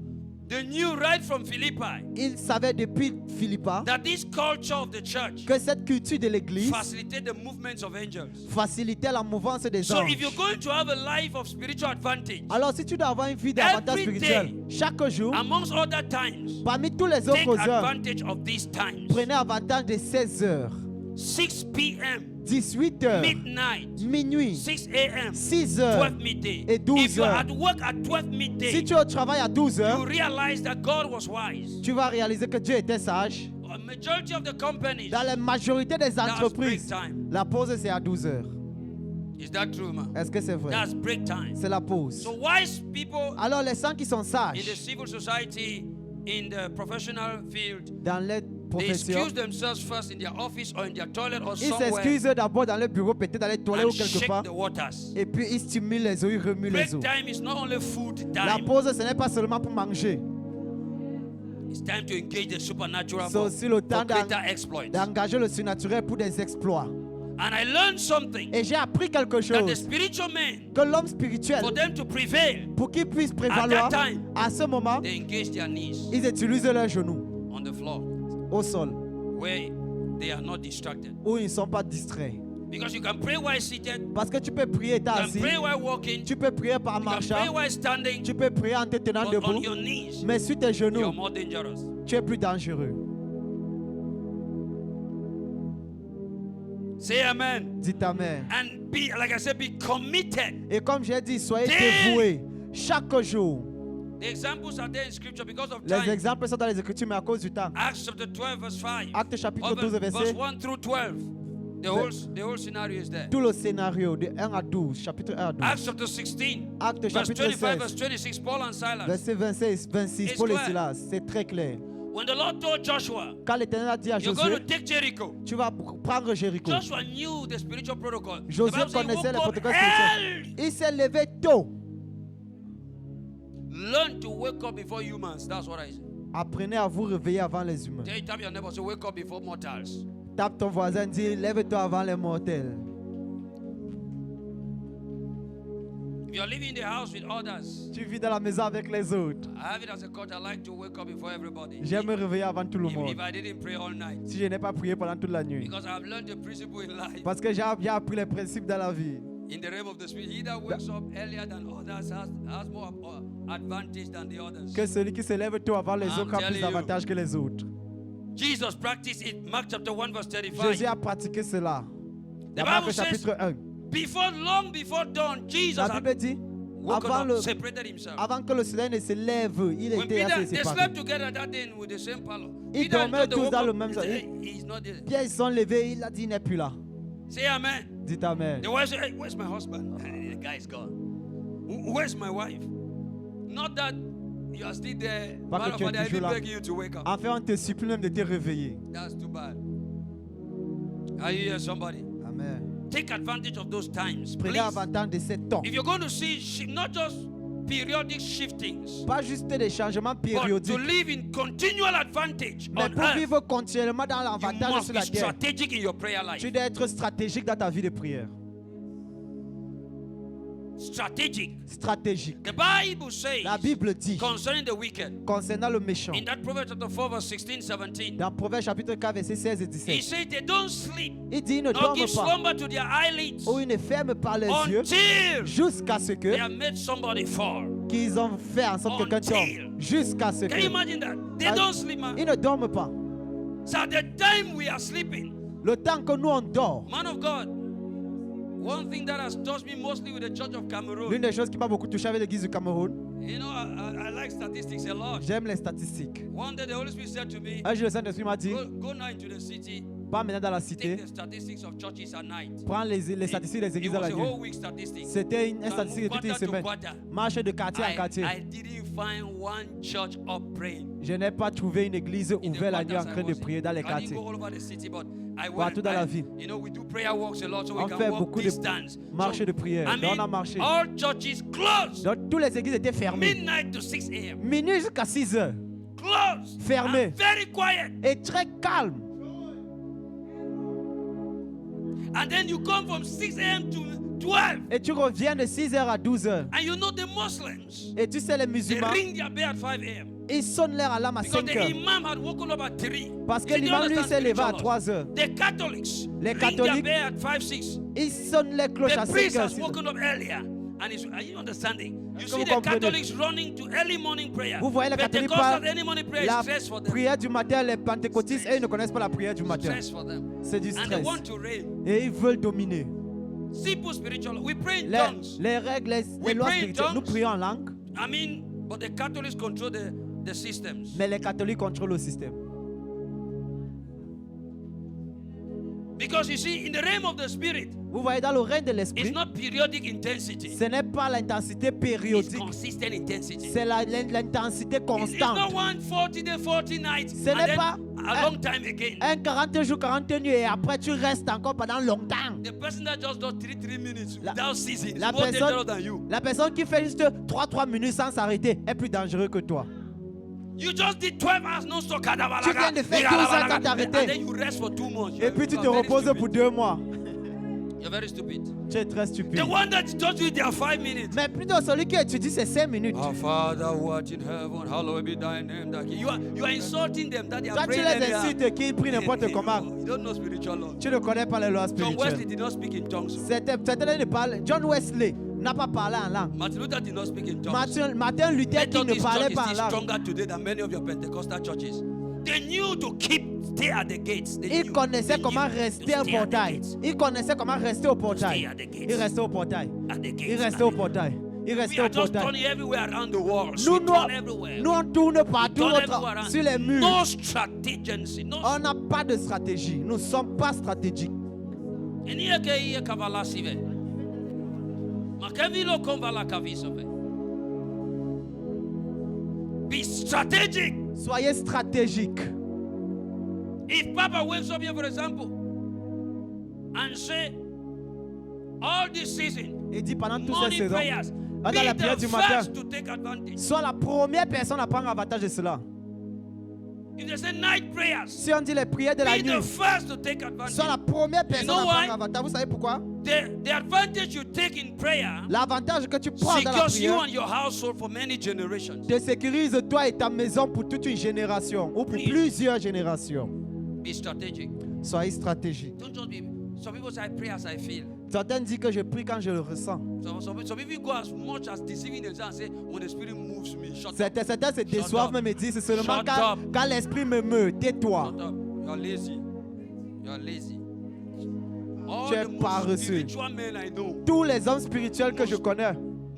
They knew right from Philippi Ils savaient depuis Philippa that this culture of the church que cette culture de l'église facilitated the movements of angels. facilitait la mouvance des So if anges. you're going to have a life of spiritual advantage, Alors si tu dois avoir une vie d'avantage Every spirituel, day, chaque jour, amongst other times, parmi tous les take autres heures, advantage of these times. prenez avantage de 16 heures, 6 p.m., 18 heures, midnight, minuit, 6 a.m., 6 heures. 12 midday. Et 12 If you're heures. at work at 12 Si midday, tu es au travail à 12 you heures, realize that God was wise. tu vas réaliser que Dieu était sage. A majority of the companies, Dans la majorité des that's break entreprises, time. la pause c'est à 12 heures. Is that true, man? Est-ce que c'est vrai? That's break time. C'est la pause. So wise people Alors les gens qui sont in the sages civil society, in the professional field, dans les they professions, excuse themselves first in their office or in their toilet or ils somewhere s'excusent d'abord dans le bureau, peut-être dans les toilettes and ou quelque shake part. the waters. Et puis ils stimulent les eaux, ils remuent les Break eaux. time is not only food La time. pause, ce n'est pas seulement pour manger. It's time to engage the supernatural C'est for aussi le temps greater exploits. d'engager le surnaturel pour des exploits. And I learned something Et j'ai appris quelque that the chose. spiritual men, Que l'homme spirituel, for them to prevail, pour qu'il puisse prévaloir, At that time, à ce moment, they engage their knees ils utilisent leurs genoux on the floor au sol, where they are not distracted. où ils ne sont pas distraits. Because you can pray while seated, Parce que tu peux prier étant you can assis, pray while walking, tu peux prier par you can pray marchant, while standing, tu peux prier en te tenant but on debout, your knees, mais sur tes you're genoux, more dangerous. tu es plus dangereux. Say amen. Dites Amen. And be, like I said, be committed. Et comme j'ai dit, soyez Daily. dévoués chaque jour. The examples are there in scripture because of Les time. exemples sont dans les Écritures, mais à cause du temps. Acts chapter 12, verse 5. Acte chapitre Or 12, verse verset, 1 through 12. The whole scenario is there. tout le scénario de 1 à 12, chapitre 1 à 12. Acts chapter 16, Acte verse chapitre 25, verse 16, 26, Paul and Silas. verset 26, 26, It's Paul et clear. Silas, c'est très clair. When the Lord told Joshua, Quand l'Éternel a dit à you're going to Josué, take Jericho. tu vas prendre Jéricho. Joshua knew the spiritual protocol. The Josué Bible says he connaissait les woke up protocoles spirituels. early. Il s'est levé tôt. Learn to wake up before humans. That's what I say. Apprenez à vous réveiller avant les humains. Tell your neighbor, say, wake up before mortals. Tape ton voisin, dis, lève-toi avant les mortels. If you're living in the house with others, Tu vis dans la maison avec les autres. I have it as a culture. I like to wake up before everybody. J'aime me réveiller avant tout le If monde. I didn't pray all night. Si je n'ai pas prié pendant toute la nuit. Because I've learned the principle in life. Parce que j'ai appris les principes dans la vie. In the realm of the spirit, he that wakes up earlier than others has more advantage than the others. Que celui qui se lève tôt avant les I'm autres a plus telling you. d'avantages que les autres. Jesus practiced it. Mark chapter 1 verse 35. Jésus a pratiqué cela. The Dans Marc Bible says, chapitre 1. long before dawn, Jesus La had Bible dit, woken avant, up, separated himself. avant que le soleil ne se lève, il When était Peter, assez they séparé. slept together that day with the same parlor. Ils Peter dormaient told the tous woke dans up, le même he lit. said, "Hey, he's not there." Pierre, ils sont levés, il a dit, il n'est plus là. Say amen. Dites Amen. The wife said, "Hey, where's my husband?" The guy is gone. Where's my wife? Not that you are still there. Pas Matter que of tu es fact, I toujours even là. beg you to wake up. En fait, on te supplie même de te réveiller. That's too bad. Are you here, somebody? Amen. Take advantage of those times, Prenez please. avantage de ces temps. If you're going to see, not just periodic shiftings, Pas juste des changements but to périodiques, live in continual advantage mais on pour earth, vivre continuellement dans you l'avantage must sur be la terre. strategic in your prayer life. Tu dois être stratégique dans ta vie de prière. Strategic. Stratégique. The Bible says La Bible dit, concerning the wicked, concernant le méchant, in that Proverbs chapter 4, verse 16, 17, dans Proverbe chapitre 4, verset 16 et he 17, said they don't sleep il dit, ils ne nor dorment give pas, slumber to their eyelids ou ils ne ferment pas les yeux, until jusqu'à ce they que have made somebody fall. qu'ils ont fait en sorte que quelqu'un Until. tombe. Jusqu'à ce Can you que. imagine that? They Ah, don't sleep, man. Ils ne dorment pas. So at the time we are sleeping, Le temps que nous on dort, man of God, one thing that has touched me mostly with the Church of Cameroon, l'une des choses qui m'a beaucoup touché avec l'église du Cameroun, you know, I like statistics a lot. j'aime les statistiques. One day the Holy Spirit said to me, Un jour, le Saint-Esprit m'a dit, go now into the city, pas maintenant dans la take cité, the statistics of churches at night. prends les statistiques des It églises à was la a nuit. whole week statistics. C'était une So statistique de toute une quarter to semaine. quarter. Marche de quartier en quartier. I didn't find one church up praying. Je n'ai pas trouvé une église In the ouverte la nuit en quarters I train de was in. prier dans les I didn't quartiers. go all over the city, but I Partout went. dans la ville. You know, we do prayer walks a lot, so we On can fait walk beaucoup de distance. marches de prière. I Donc on a mean, marché. all churches closed. Donc toutes les églises étaient fermées. Midnight to 6 a.m. Minuit jusqu'à 6 heures. Closed. Fermé. And very quiet. Et très calme. And then you come from 6 a.m. 12. Et tu reviens de 6h à 12h. And you know the Muslims, Et tu sais, les they musulmans, ring their bell at 5 a.m. ils sonnent leur alarme à Because the 5h. imam had woken up at 3. Parce que You see, they l'imam, lui, understand s'est levé à spiritual laws. 3h. The Catholics Les ring their catholiques, bell at 5, 6. ils sonnent les cloches à The priest 5h. has woken up earlier. And are you understanding? You Est-ce see que the vous comprenez? Catholics running to early morning prayer. Vous voyez les catholiques Pentecostal pas early morning prayer la is stress for them. prière du matin, les pentecôtistes, eux, ils ne connaissent pas la prière du matin. Stress for them. C'est du And they stress. want to reign. Et ils veulent dominer. Simple spiritual. We pray in Les, tongues. les règles, les We lois pray in spirituelles, nous tongues. prions en langue, I mean, but the Catholics control the systems. mais les catholiques contrôlent le système. Because you see, in the realm of the spirit, Vous voyez, dans le règne de it's l'esprit, not periodic intensity. ce n'est pas l'intensité It's périodique, consistent intensity. c'est l'intensité It's not constante. one 40 day, 40 nights, Ce and n'est then pas a long time again. un 40 jours, 40 nuits et après tu restes encore pendant longtemps. The person that just does 3 minutes La- without ceasing is La more dangerous personne, than you. la personne qui fait juste 3 minutes sans s'arrêter est plus dangereux que toi. You just did 12 hours non-stop. Tu viens de faire 12 heures sans t'arrêter. And then you rest for 2 months. Et puis tu te are very reposes stupid. pour 2 mois. You're very stupid. Tu es très stupide. The one that told you there are 5 minutes. Mais plutôt celui qui étudie, c'est 5 minutes. Our Father who art in heaven, hallowed be thy name. Thy You are insulting them that they are Toi, tu praying les anyhow. insultes qui prient n'importe comment. You don't know spiritual law. Tu ne connais pas les lois John Wesley spirituelles. did not speak in tongues. Certains ne parlent. John Wesley n'a pas parlé en langue. Martin Luther did not speak in tongues. Martin Luther They King thought ne this parlait church pas is en still langue. stronger today than many of your Pentecostal churches. They knew to stay at the gates. They Il knew- connaissait they comment knew to rester stay au at the portail. gates. Il connaissait comment rester au portail. Stay at the gates. Il restait au portail. At the gates. Il restait At au the- portail. Il We restait are au just portail. turning everywhere around the world. Nous, We turn everywhere. nous on tourne partout Turn everywhere around. sur les murs. No strategy. No. On n'a pas de stratégie. Nous ne sommes pas stratégiques. Enieke kavala sive. Makavilo konvala kavisove. Be strategic. Soyez stratégiques. If Papa wakes up here, for example, and say, all this season, Il dit pendant toutes ces morning saisons, prayers, pendant la be prière the du matin, first to take advantage. sois la première personne à prendre avantage de cela. If they say night prayers, Si on dit les prières de la be nuit, the first to take advantage. sois la première personne know à why? prendre avantage. Vous savez pourquoi? The advantage you take in prayer L'avantage que tu prends dans la secures you prière and your household for many generations. te sécurise toi et ta maison pour toute une génération ou pour plusieurs générations. Be strategic. Soyez stratégiques. Don't just be. Some people say I pray as I feel. Certains disent que je prie quand je le ressens. Some people go as much as deceiving themselves and say, when the spirit moves me, shut up. Certains se déçoivent up. même et disent c'est seulement Shut quand, up. quand l'esprit me meut. Tais-toi. Shut up. You are lazy. You are lazy. All Tu es the most paresseux. spiritual men I know, Tous les hommes spirituels que je connais,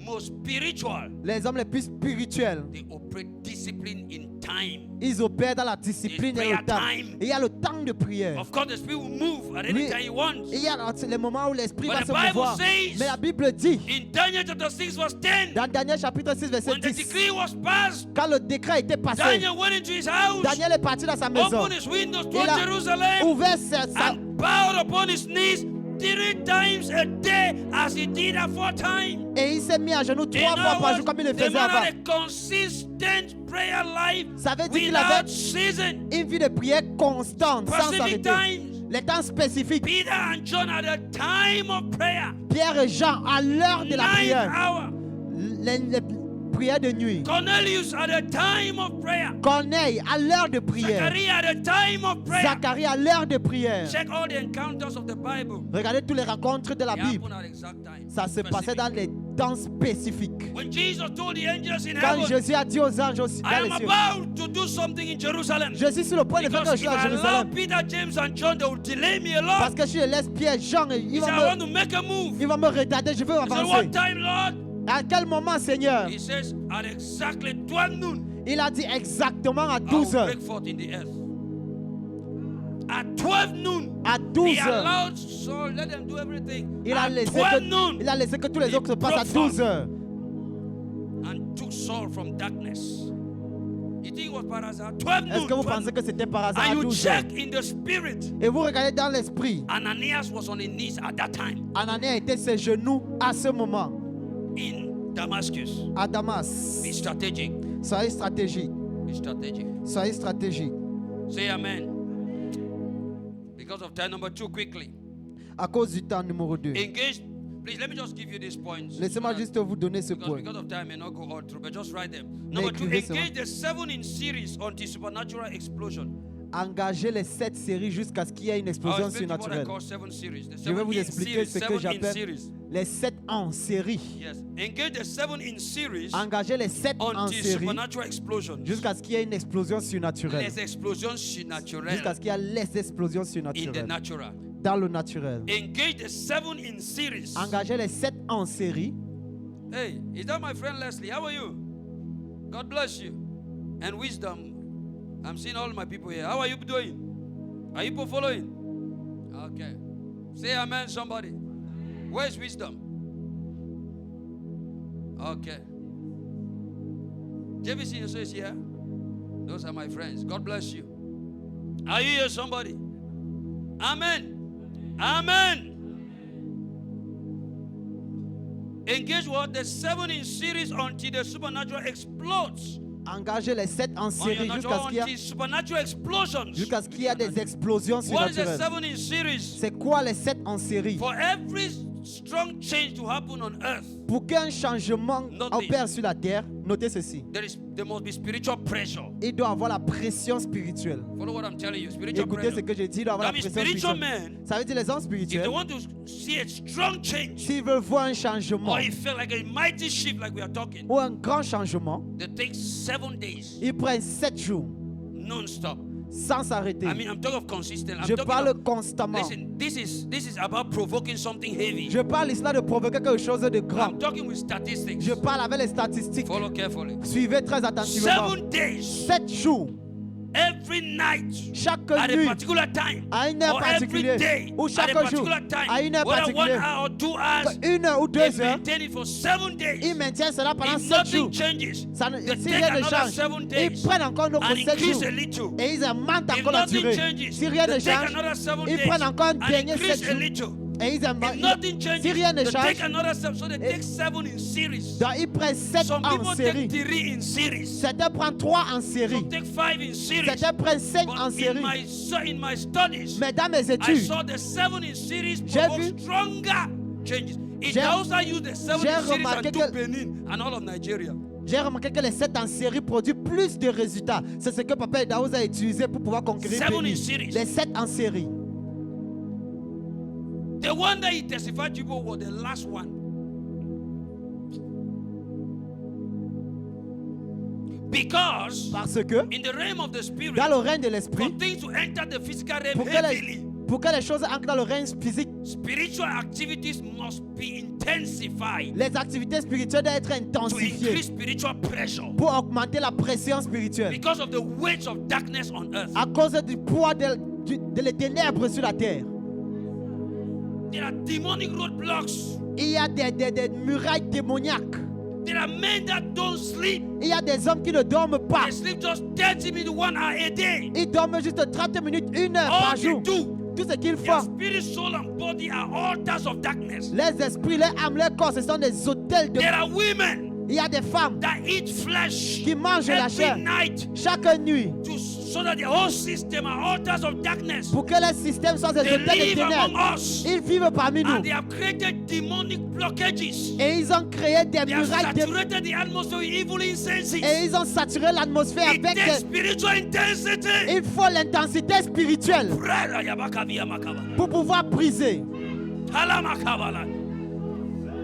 most spiritual, les hommes les plus spirituels, they operate discipline in time. ils opèrent dans la discipline et Prayer le temps. time. Et il y a le temps de prière. Of course, the spirit will move at any Oui. time he wants. Et il y a les moments où l'esprit But va the se Bible mouvoir. says- Mais la Bible dit, In Daniel chapter 6, verse 10, dans Daniel chapitre 6, verset when the 10, decree was passed, quand le décret a été passé, Daniel went into his house, Daniel est parti dans sa maison. opened his windows Il toward a Jerusalem, ouvert sa... and bowed upon his knees 3 times a day as he did aforetime. Et il s'est mis à genoux 3 fois par jour comme il le the faisait man avant. had a consistent prayer life Ça veut dire qu'il without avait season. une vie de prière constante, sans Specific s'arrêter. times. Les temps spécifiques. Peter and John had a time of prayer. Pierre et Jean, à l'heure de la 9 prière, hour. les prières de nuit. Cornelius had a time of prayer. Corneille, à l'heure de prière. Zacharie had a time of prayer. Zacharie, à l'heure de prière. Check all the encounters of the Bible. Regardez tous les rencontres de la They Bible. happen at exact time. Ça se passait Specific. dans les temps spécifiques. When Jesus told the angels in Quand heaven, Jésus a dit aux anges aussi, I dans am les cieux, about to do something in Jerusalem. je suis sur le point de faire Because quelque if chose à I allow Jérusalem. Peter, James, and John, they will delay me a Parce lot. que si je laisse Pierre, Jean, He ils said, I want vont to make a move. me retarder, je veux He said, avancer. what time, Lord? À quel moment, Seigneur? He says, at exactly 12 noon, Il a dit exactement à I will 12 heures. break forth in the earth. At 12 noon, À he 12 heures. allowed Saul, let them do everything. Il a, At laissé 12 noon, il a laissé que tous les he autres se passent à broke 12 heures. and took Saul from darkness. You think it was par hasard? 12 Est-ce noon. que vous 12 pensez que c'était par hasard à And you 12 heures? check in the spirit. Et vous regardez dans l'esprit, Ananias was on his knees at that time Ananias était ses genoux à ce moment, in Damascus. à Damas. Be strategic. Soyez stratégique. Be strategic. Soyez stratégique. Say amen. Because of time number 2, quickly. À cause du temps numéro 2. Engage Please, let me just give you these points. Laissez-moi juste vous donner ce point. Because of time, I may not go all through, but just write them. Number 2, écrivez seulement. engage the 7 in series until supernatural explosion. Engagez les 7 séries jusqu'à ce qu'il y ait une I'll explosion explain to you what I surnaturelle. call 7 series. The Je vais 7 vous in expliquer series. ce que 7 in j'appelle series. les 7 en série. Yes. Engage the 7 in series Engagez les 7 en until série supernatural explosion. jusqu'à ce qu'il y ait une explosion surnaturelle. Les explosions Jusqu'à surnaturelles ce qu'il y ait les explosions in the surnaturelles natural. dans le naturel. Engage the 7 in series. Engagez les 7 en série. Hey, is that my friend Leslie? How are you? God bless you. And wisdom. I'm seeing all my people here. How are you doing? Are you people following? Okay. Say amen, somebody. Where's wisdom? Okay. JVC is here. Those are my friends. God bless you. Are you here, somebody? Amen. Amen. Engage what? The 7 in series until the supernatural explodes. Engagez les 7 en On your série jusqu'à ce qu'il y until supernatural explosions. y ait des explosions What is the surnaturelles. 7 in series? C'est quoi les 7 en série? For every strong change to happen on earth, Pour qu'un changement Note opère sur la terre, notez ceci. there must be spiritual pressure. Il doit avoir la pression spirituelle. Follow what I'm telling you. Spiritual Écoutez ce pressure. que je dis, il doit avoir That la means pression spiritual spirituelle. men, Ça veut dire les hommes if they spirituels, want to see a strong change, s'ils veulent voir un changement or it felt like a mighty shift like we are talking, ou un grand changement, they take 7 days ils prennent 7 jours non-stop. sans s'arrêter. I mean, I'm talking of consistent. I'm Je talking parle of, constamment. listen, this is about provoking something heavy. Je parle ici là de provoquer quelque chose de grand. I'm talking with statistics. Je parle avec les statistiques. Follow carefully. Suivez très attentivement. 7 days, 7 jours, every night, chaque at a nuit, particular time, à une heure or every particulière, day, ou at chaque a jour, particular time, à une heure whether 1 particulière, hour or 2 hours, 1 heure ou 2 they heures, maintain it for 7 days. ils maintiennent cela pendant If 7 jours. nothing changes, Ça ne- they si take rien ne another change, 7 ils days prennent encore un autre and 7 increase jours a little. et ils augmentent If encore la nothing durée. changes, Si rien ne they take change, another 7 ils days prennent encore un and dernier 7 increase a jours little. et ils If nothing si changes, rien ne they change, take another 7. So they et- take 7 in series. donc ils prennent 7 Some en people série. take 3 in series. Certains prennent 3 en série. Some take 5 in series. Certains prennent 5 en But série. in my studies, Mais dans mes I études, saw the 7 in series J'ai provoke vu- stronger changes. It J'ai- also used the 7 j'ai in series remarqué and que- took Benin and all of Nigeria. j'ai remarqué que les 7 en série produisent plus de résultats. C'est ce que Papa Daouz a utilisé pour pouvoir conquérir 7 Bénin. in series. Les 7 en série. The one that he testified to was the last one. Because Parce que in the realm of the spirit, dans le règne de for l'esprit, things to enter the physical realm pour que, heavily, pour que les choses entrent dans le règne physique, spiritual activities must be intensified les activités spirituelles doivent être to intensifiées increase spiritual pressure pour augmenter la pression spirituelle. because of the weight of darkness on earth. À cause du poids des ténèbres sur la terre. There are demonic roadblocks. Il y a des murailles démoniaques. There are men that don't sleep. Il y a des hommes qui ne dorment pas. They sleep just 30 minutes, 1 hour a day. Ils dorment juste 30 minutes, 1 heure All par they jour. do, Tout ce qu'ils their font, spirit, soul, and body are altars of darkness. les esprits, les âmes, les corps, ce sont des hôtels de... There are women Il y a des femmes that eat flesh qui mangent la chair every night chaque nuit so that the whole system are altars of darkness. pour que les systèmes soient des They hôtels de live among ténèbres. us Ils vivent parmi nous and they have created demonic blockages. et ils ont créé des They have murailles saturated the atmosphere with evil incenses. et ils ont saturé l'atmosphère It avec takes des... spiritual intensity. Il faut l'intensité spirituelle pour pouvoir briser. Halamakabala.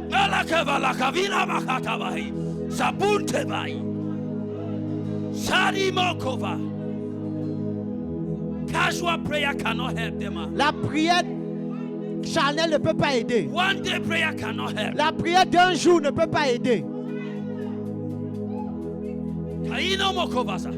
Nalakabala kavina makatabai. Sabuntebai. Sarimokova. Casual prayer cannot help them. La prière charnelle ne peut pas aider. One day prayer cannot help. La prière d'un jour ne peut pas aider. Kaino mokovasa.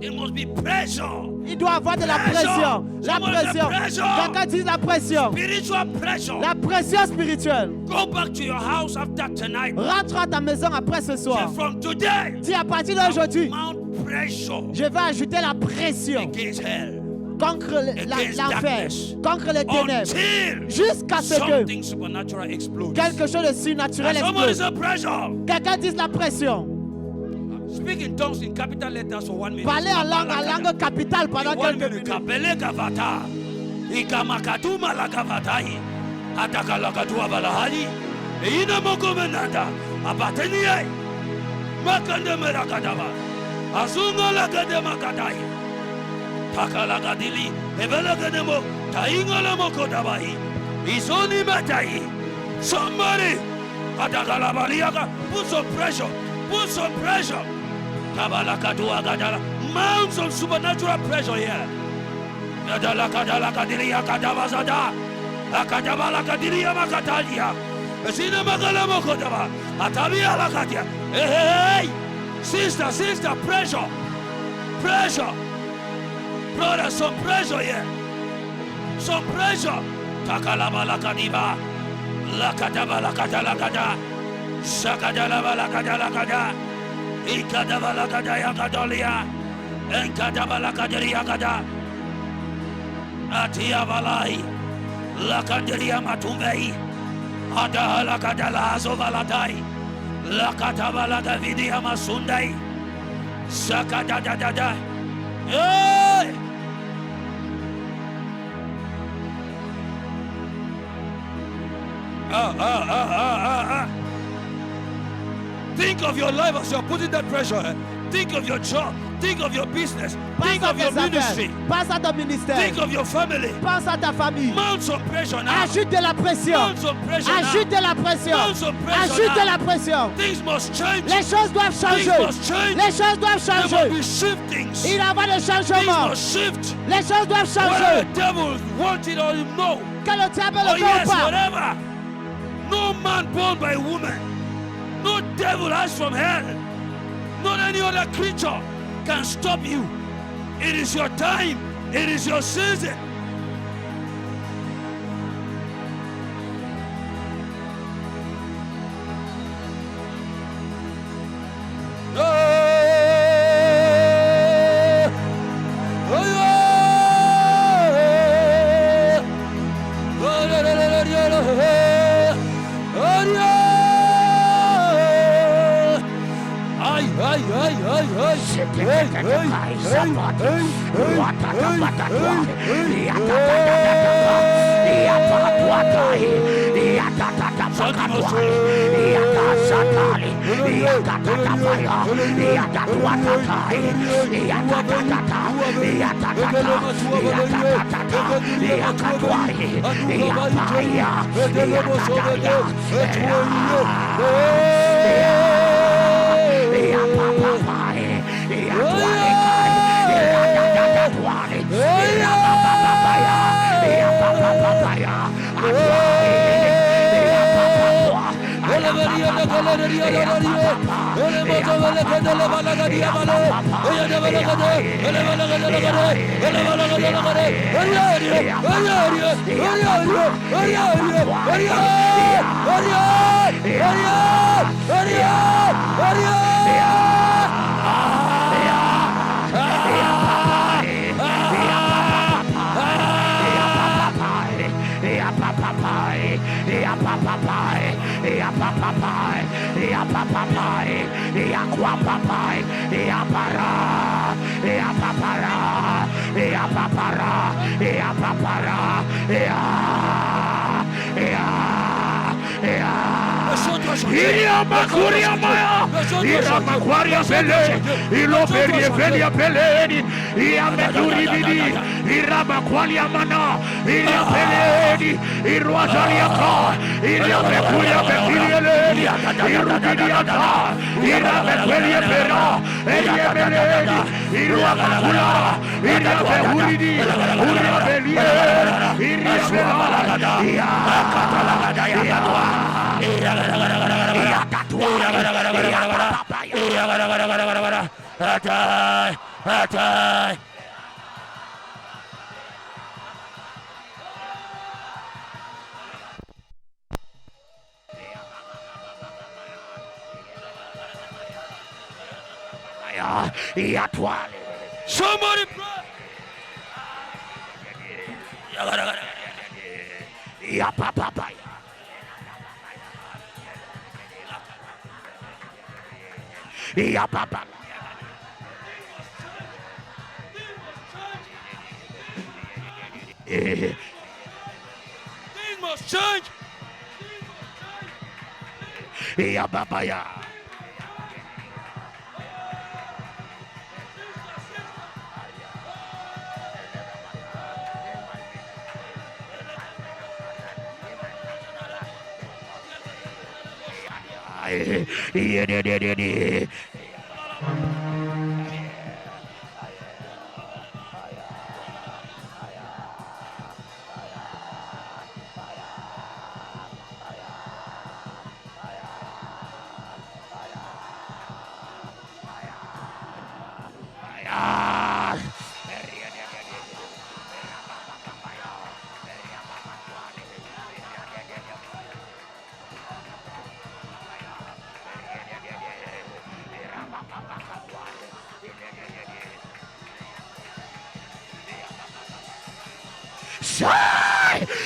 It must be pressure. Il doit avoir de la pression. La Someone say pression. pressure. Quelqu'un dit la pression. Spiritual pressure. La pression spirituelle. Go back to your house after tonight. Rentre à ta maison après ce Say soir. from today. Dis à partir d'aujourd'hui, Mount pressure je vais ajouter la pression against hell. contre l'enfer, contre les ténèbres, Until jusqu'à ce que something supernatural explodes. quelque chose de surnaturel Someone explose. is a pressure. Quelqu'un dit la pression. Speak in tongues in capital letters for 1 minute. Parler en langue capitale pendant In 1 quelques minute. minutes. Kapele gavata. Ikamakatuma la gavatai. Atakalakatua balahali. Ina mokomenanda. Apatenie. Makande merakadaba. Azunga lakadema kadai. Takalagadili. Ebelagademo. Taingala mokodabai. Isoni matai. Somebody. Atakalabaliaka. Put some pressure. Put some pressure. Kabalakatua gadala. Mount some supernatural pressure here. Kadalakadalakadiria kadabazada. Akadabalakadiria makatalia. Zina magalamokodaba. Atabia lakadia. Hey! Sister, pressure. Pressure. Brother, some pressure here. Some pressure. Takalabalakadiba. Lakadabalakadalakada. Sakadalabalakadalakada. Ikadabalakadaya kadalia. Enkadabalakadiria kada. Atia balai. Lakaderia matumei. Adahala kadala azovaladai. Lakatabalaga vidia masundai. Sakadadadada. Hey! Think of your life as you're putting that pressure. Think of your job. Think of your business. Think of your ministry. Pense à ton ministère. Think of your family. Pense à ta famille. Mount some pressure now. Ajoute de la pression. Mount some pressure Ajoute now. de la pression. Mount some pressure Ajoute de now. la pression. Things must change. Les choses doivent changer. Things must change. Les choses doivent There must changer. be shiftings. Il y aura des Things changements. must shift. Les choses doivent Whether changer. the devil wants it or no. Que le diable Oh le veut yes, ou pas. whatever. No man born by woman. No devil as from hell. Not any other creature can stop you. It is your time. It is your season. Somebody pray. Things Jesus, change. Ya Baba ya.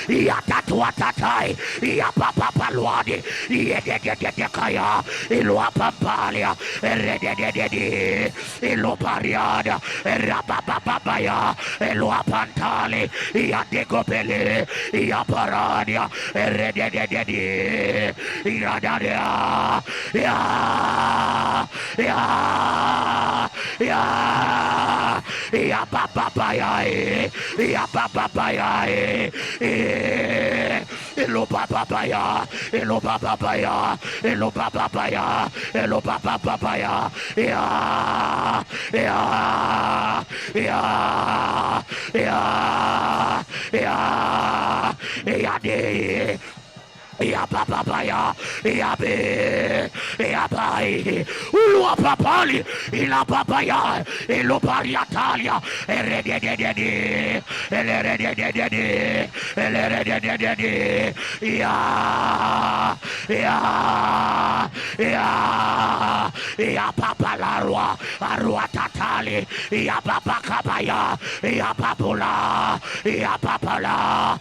Ya tatua tatai, ya papa paluadi, ya de kaya, ilua pampalia, rededede, ilu pariada, rapapapaya, ilua pantali, ya decopele, ya paradia, rededede, ya dadia, ya papapaya, ya papapaya, Hello papaya, hello papaya, hello papaya, hello papaya, ya, de. Ya papa ya be, ya pai, ulua papali, ila papaya, ilo pariatalia, erededede, ya papa larua, arua tatali, ya papa kabaya, ya papula, ya papala,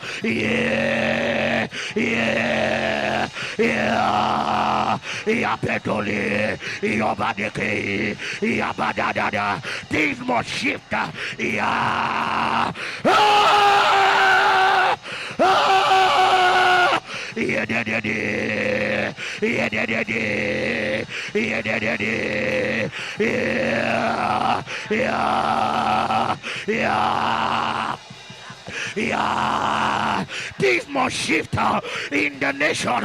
ya petoli, ya badeke, ya badadada. Things must shift. Ya. Yeah, things must shift in the nation.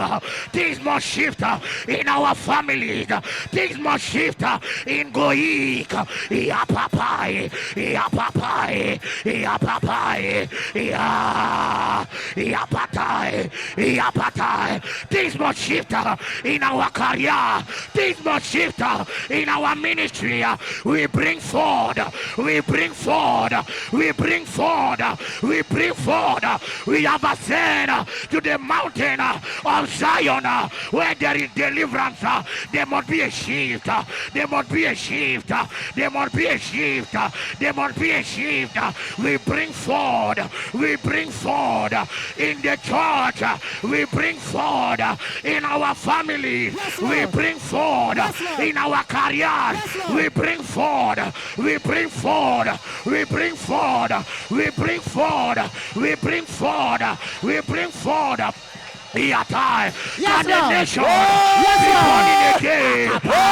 Things must shift in our families. Things must shift in Goik. Ya papai, ya papai, ya papai, ya patai, ya patai. Things must shift in our career. Things must shift in our ministry. We bring forward. We bring forward. We bring forward. We bring forward. We have ascended to the mountain of Zion where there is deliverance. There must be a shift. There must be a shift. There must be a shift. There must be a shift. We bring forward. We bring forward in the church. We bring forward in our family. We bring forward in our career. We bring forward. We bring forward. We bring forward. We bring forward. We bring forward. We bring forward. Yatai, Yes, and the Lord. nation Yes, be Lord. born in again. But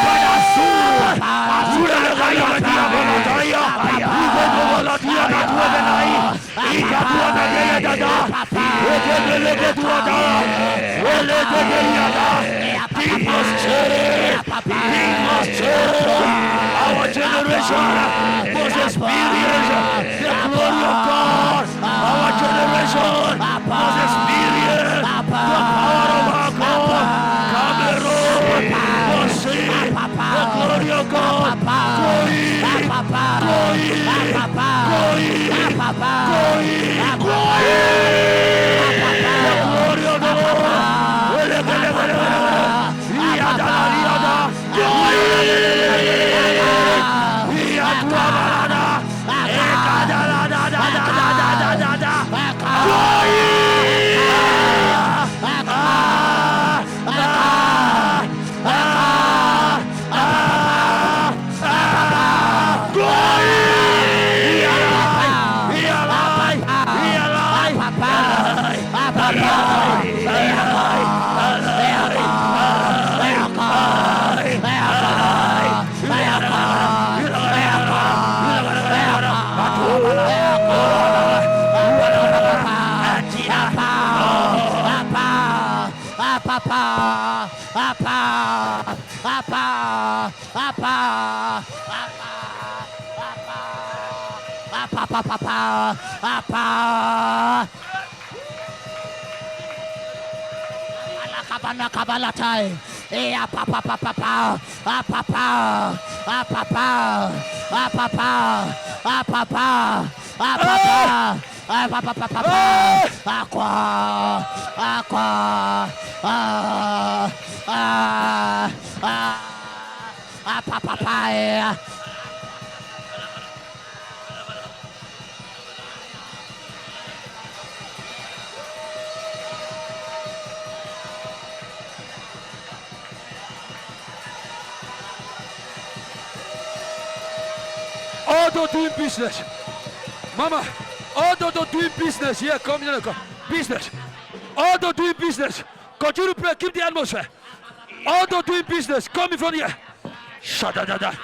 our generation must experience the glory of God. Our generation must experience the power of our God. Cameroon must see the glory of God. Kabalatai, papa, Auto doing business. Mama, auto doing business. Yeah, come here. Come. Business. Auto doing business. Continue to pray. Keep the atmosphere. Auto doing business. Come in front here. Shadadada.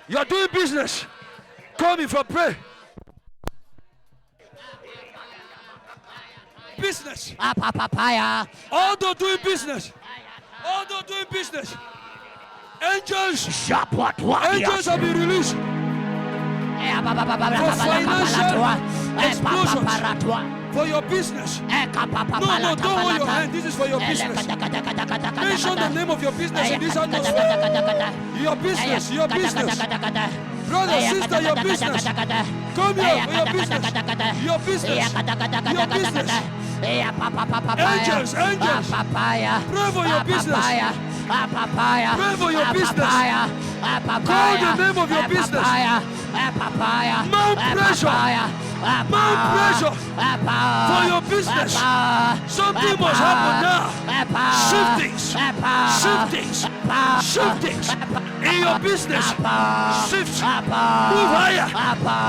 You're doing business. Come in front. Pray. Business. Auto doing business. Auto doing business. Angels. Angels have been released. For financial explosions. For your business. No, don't hold your hand. This is for your business. Mention the name of your business in this atmosphere. Your business, your business. Brother, sister, your business. Come here for your business. Your business. Your business. Angels, angels. Pray for your business. Pray for your business. Call the name of your business. Mount pressure. Mount pressure for your business. Something must happen now. Shiftings. Shiftings. Shiftings. In your business. Shift. Move higher.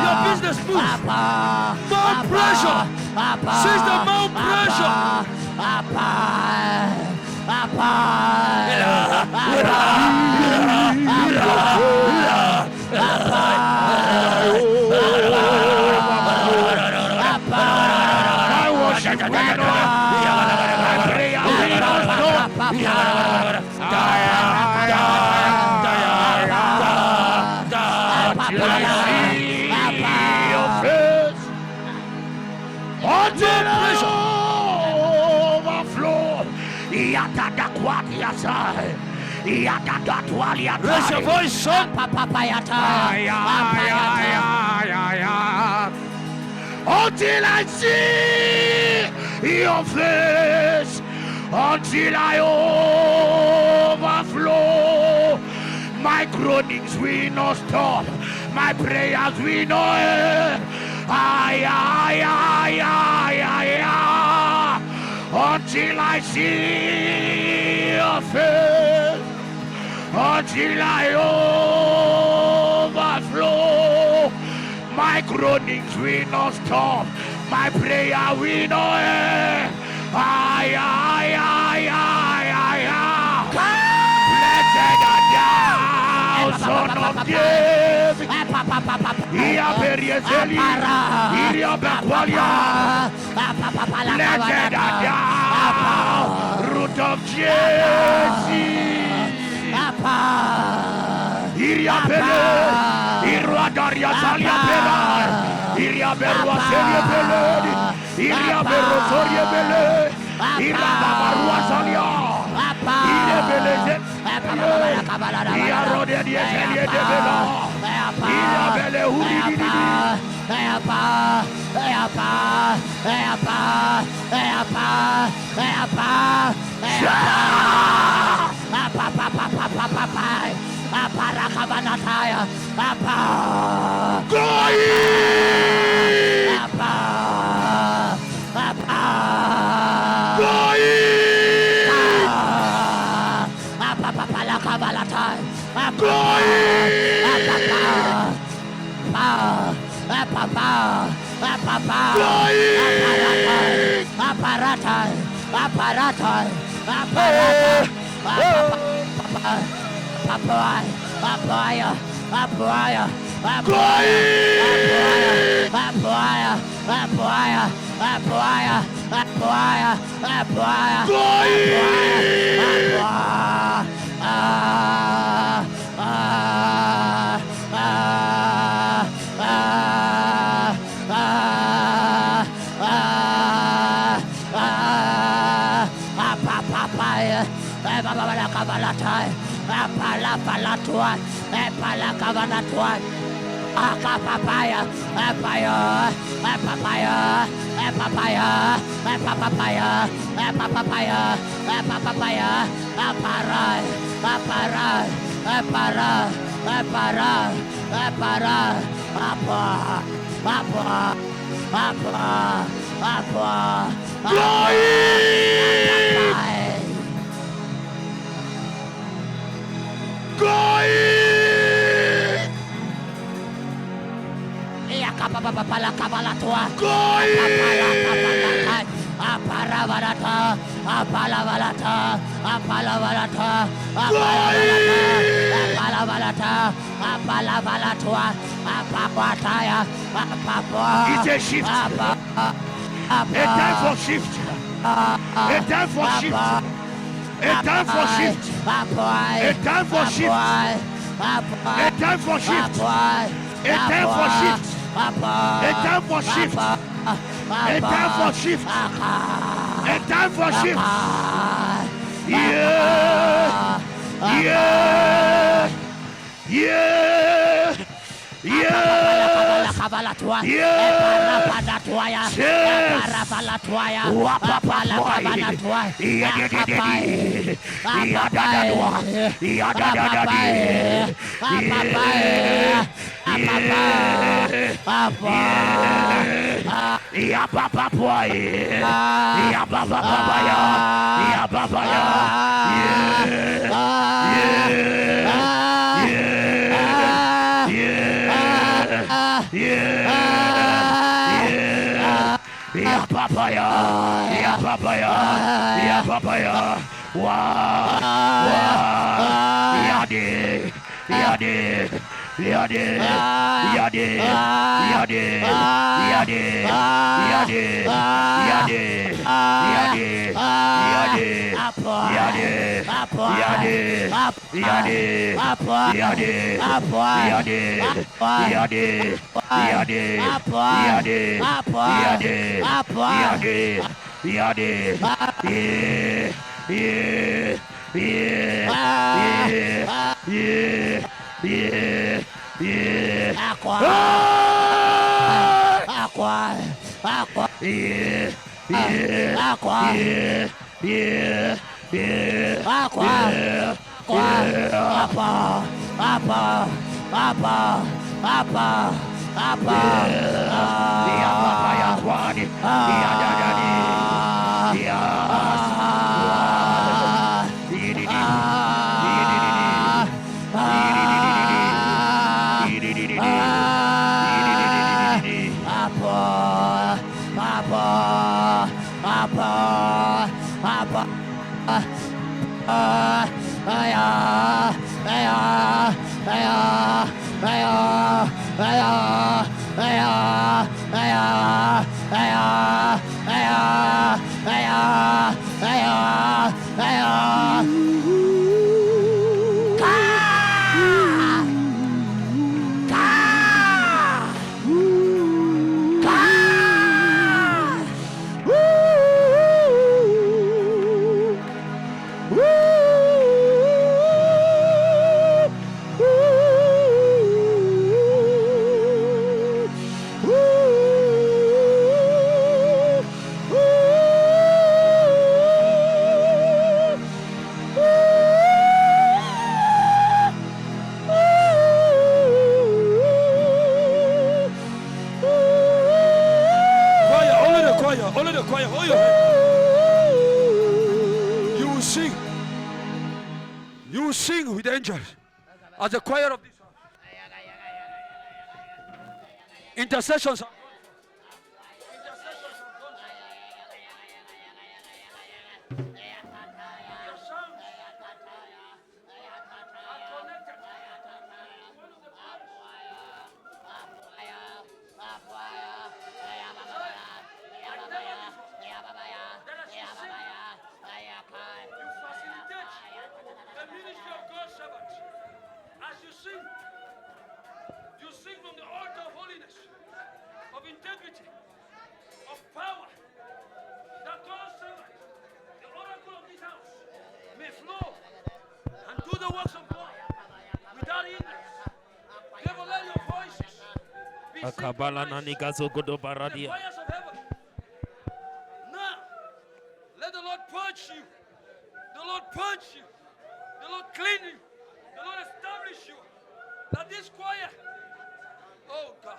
Your business moves. Mount pressure. Sister, mount pressure. Raise your voice, son. Until I see your face, until I overflow, my groanings will not stop, my prayers will not end. Until I see your face, until I overflow, my groanings will not stop, my prayer will not end. Blessed art thou, Son of David. Blessed art thou, Root of Jesse. Iria Pele, Iria Daria Salia Pela, Iria Berua Selia Pele, Iria Berua Soria Pele, Iria Barua Salia, Iria Pele, Iria Rodia Selia de Bela, Iria Pele Huri. Papaya, papaya, papaya, papaya, papaya, papaya, papaya, apara, apara, apara, apara, apara, apa, apa, apa, apa, Apalavalata, apalavalata, apalavalata, apalavalata, apalavalata, apapataya, apapa. It's a shift. A time for shift. A time for shift. A time for shift. A time for shift. A time for shift. A time for shift. A time for shift. A time for shift. A time for shift. Yeah. Yeah. Yeah. Yeah, papaya, yeah, papaya, yeah, papaya. Wow, wow, yadi, yadi, yadi, yadi, yadi, yadi, yadi, yadi, yadi, yadi, yadi, yadi, yadi, yadi, yadi, yadi, Only the choir. Hold your head. You will sing. You will sing with the angels. As the choir of this house. Intercessions. Akabala naniga zogodo the baradia. fires of heaven. Now, let the Lord purge you. The Lord purge you. The Lord clean you. The Lord establish you. That this choir, oh God.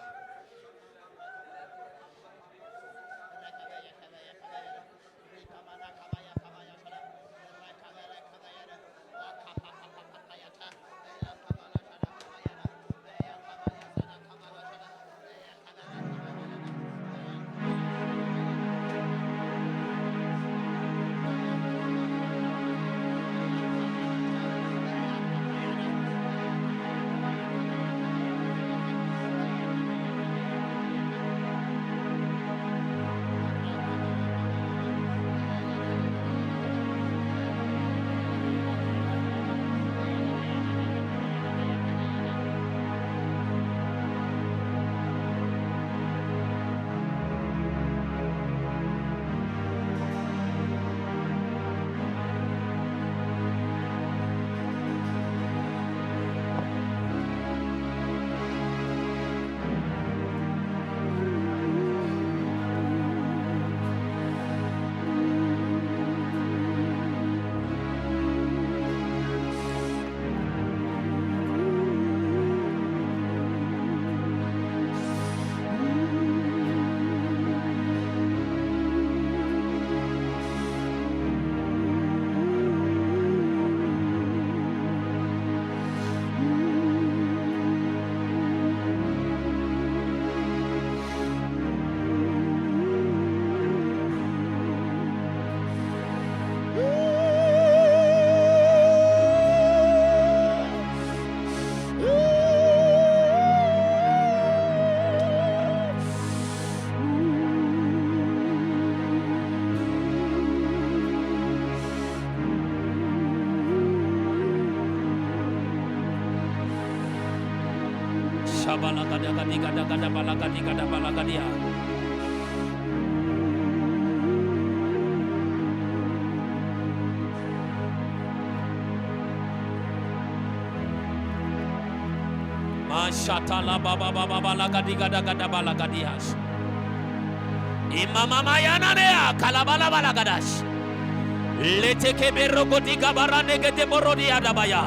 Shabalagadagadagadabalagadia. Mashatala baba baba balagadigadagadabalagadias. Imama mayananea kalabala balagadash. Leteke berogodiga baranegete borodia dabaya.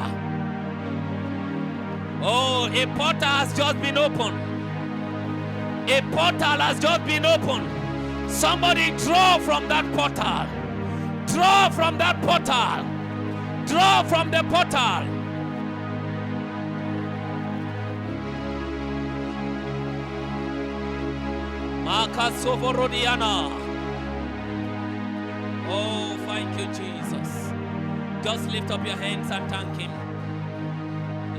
Oh, a portal has just been opened. A portal has just been opened. Somebody draw from that portal. Draw from that portal. Draw from the portal. Makasovorodiana. Oh, thank you, Jesus. Just lift up your hands and thank Him.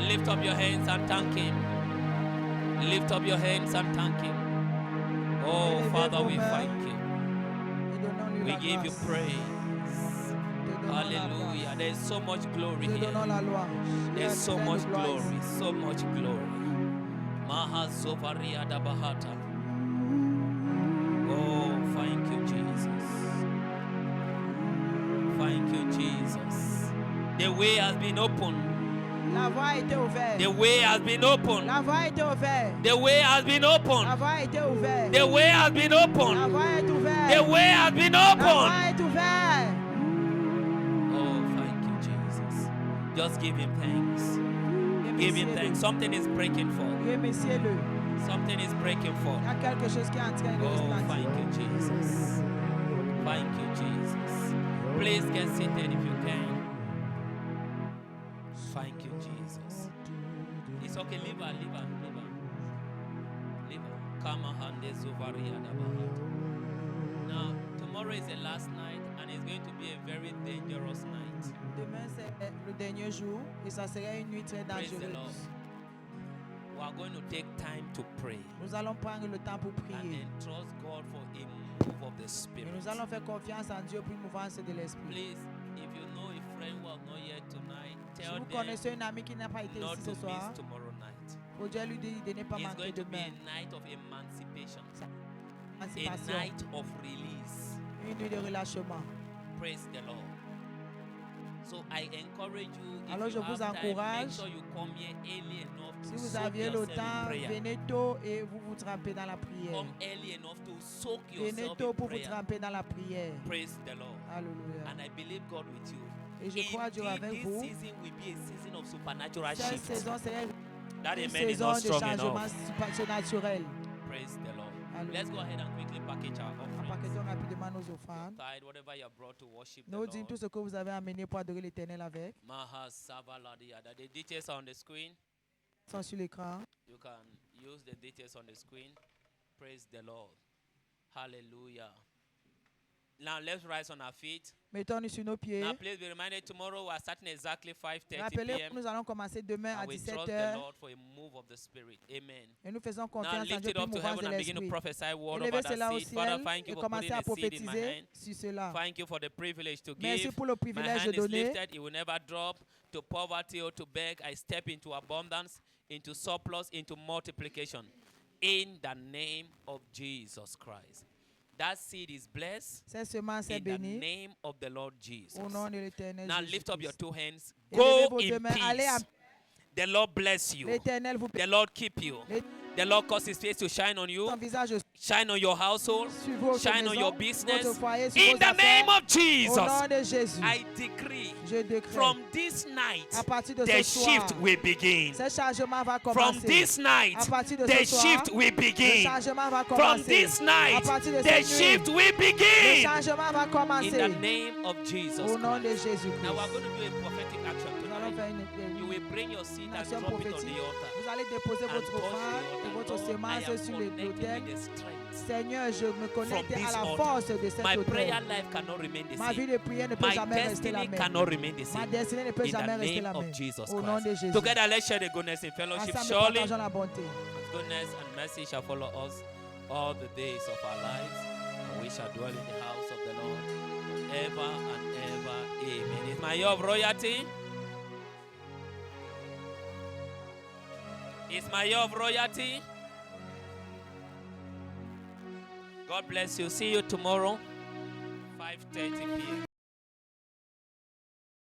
Lift up your hands and thank Him. Lift up your hands and thank Him. Oh, Father, we thank you. We give you praise. Hallelujah. There's so much glory here. There's so much glory. So much glory. Maha Sovaria da Bahata. Oh, thank you, Jesus. Thank you, Jesus. The way has been opened. La voie a été ouverte. The way has been opened. La voie a été ouverte. The way has been opened. La voie a été ouverte. The way has been La opened. voie est ouverte. The way has been La opened. voie est ouverte. Oh, thank you, Jesus. Just give Him thanks. Give Him thanks. Something is breaking forth. Remerciez-le. Something is breaking forth. Il y a quelque chose qui est en train de Oh, resplendir. thank you, Jesus. Thank you, Jesus. Please get seated if you can. Thank you, Jesus. It's okay. Leave her. Now, tomorrow is the last night, and it's going to be a very dangerous night. Demain, c'est le dernier jour et ça serait une nuit très Praise the Lord. dangereuse. We are going to take time to pray Nous allons prendre le temps pour and prier. then trust God for a move of the Et Spirit. nous allons faire confiance en Dieu pour une mouvance de l'Esprit. Please, if you know a friend who has not yet tonight, Si tell vous them connaissez un ami qui n'a pas été not ici to ce soir, miss tomorrow night. pour Dieu lui dire de ne pas It's manquer going to be demain. a night of emancipation, a Émancipation, night of release. une nuit de relâchement. Praise the Lord. So I encourage you, if Alors, you je vous have time, make encourage. sure you come here early enough Si to vous soak aviez le yourself in temps, prayer. venez tôt et vous vous trempez dans la prière. Come early enough to soak Venez yourself tôt in pour vous prayer. tremper dans la prière. Praise the Lord. Alléluia. And I believe God with you. Et je crois Dieu Indeed, avec this vous. season will be a season of supernatural Cette shift. saison serait That une amen is saison not de strong changement enough. surnaturel. Praise the Lord. Alléluia. Let's go ahead and quickly package our offerings. Empaquetons rapidement nos Your offrandes. tithe, whatever you have brought to worship the Nos dîmes, tout Lord. ce que vous avez amené pour adorer l'Éternel avec, Maha Savaladiada. The details are on the screen. sont sur l'écran. You can use the details on the screen. Praise the Lord. Hallelujah. Now let's rise on our feet. Mettons-nous sur nos pieds. Now please be reminded tomorrow we are starting exactly 5:30 Rappelez, p.m. nous allons commencer demain à And we 17 trust the h. Lord for a move of the Spirit. Amen. Et nous faisons Now confiance en lift Dieu it pour up une to mouvance heaven de and begin to l'Esprit. prophesy word Élevez over cela that au seed. Father, ciel thank you et for commencez putting à a seed in my prophétiser hand. sur cela. Thank you for the privilege to Merci give. pour le My privilège de hand is donner. lifted. It will never drop to poverty or to beg. I step into abundance, into surplus, into multiplication. In the name of Jesus Christ. That seed is blessed. Cette semence est In the bénie name of the Lord Jesus. au nom de l'Éternel Now Jésus. lift up your two hands. Élevez Go vos in deux mains. Allez en peace. The Lord bless you. l'Éternel vous The Lord keep you. The Lord cause his face to shine on you. son visage Shine on your household. sur votre Shine on your maison, business. votre foyer, sur In vos the name affaires. of Jesus. Au nom de Jésus, I decree je décrète, from this night à partir de the ce soir, shift will begin. ce changement va From commencer. this night À partir de the ce soir, shift will le begin. changement va From commencer. this À night partir de the cette shift nuit, will le begin. changement va In commencer. the name of Jesus Au nom de Christ. Jésus-Christ. Now we're going to do a prophetic action Nous allons tonight. faire You une will bring your seed and action drop it on prophétique. the altar. Vous allez déposer And votre touch the offrande et altar. votre Lord, I semence am sur connected l'autel. with the strength. Seigneur, je me connecte this à la altar. force de cet My prayer autel. life cannot remain the Ma vie same. de prière ne peut My jamais rester la destiny même. cannot remain the Ma same. destinée ne peut In jamais the rester la name même. of Jesus Au nom de Christ. Jésus. Together, let's share the goodness in fellowship. Ensemble, Surely, partageons la bonté. goodness and mercy shall follow us all the days of our lives, and we shall dwell in the house of the Lord forever and ever. Amen. It's my year of royalty. It's my year of royalty. God bless you. See you tomorrow, 5:30 p.m.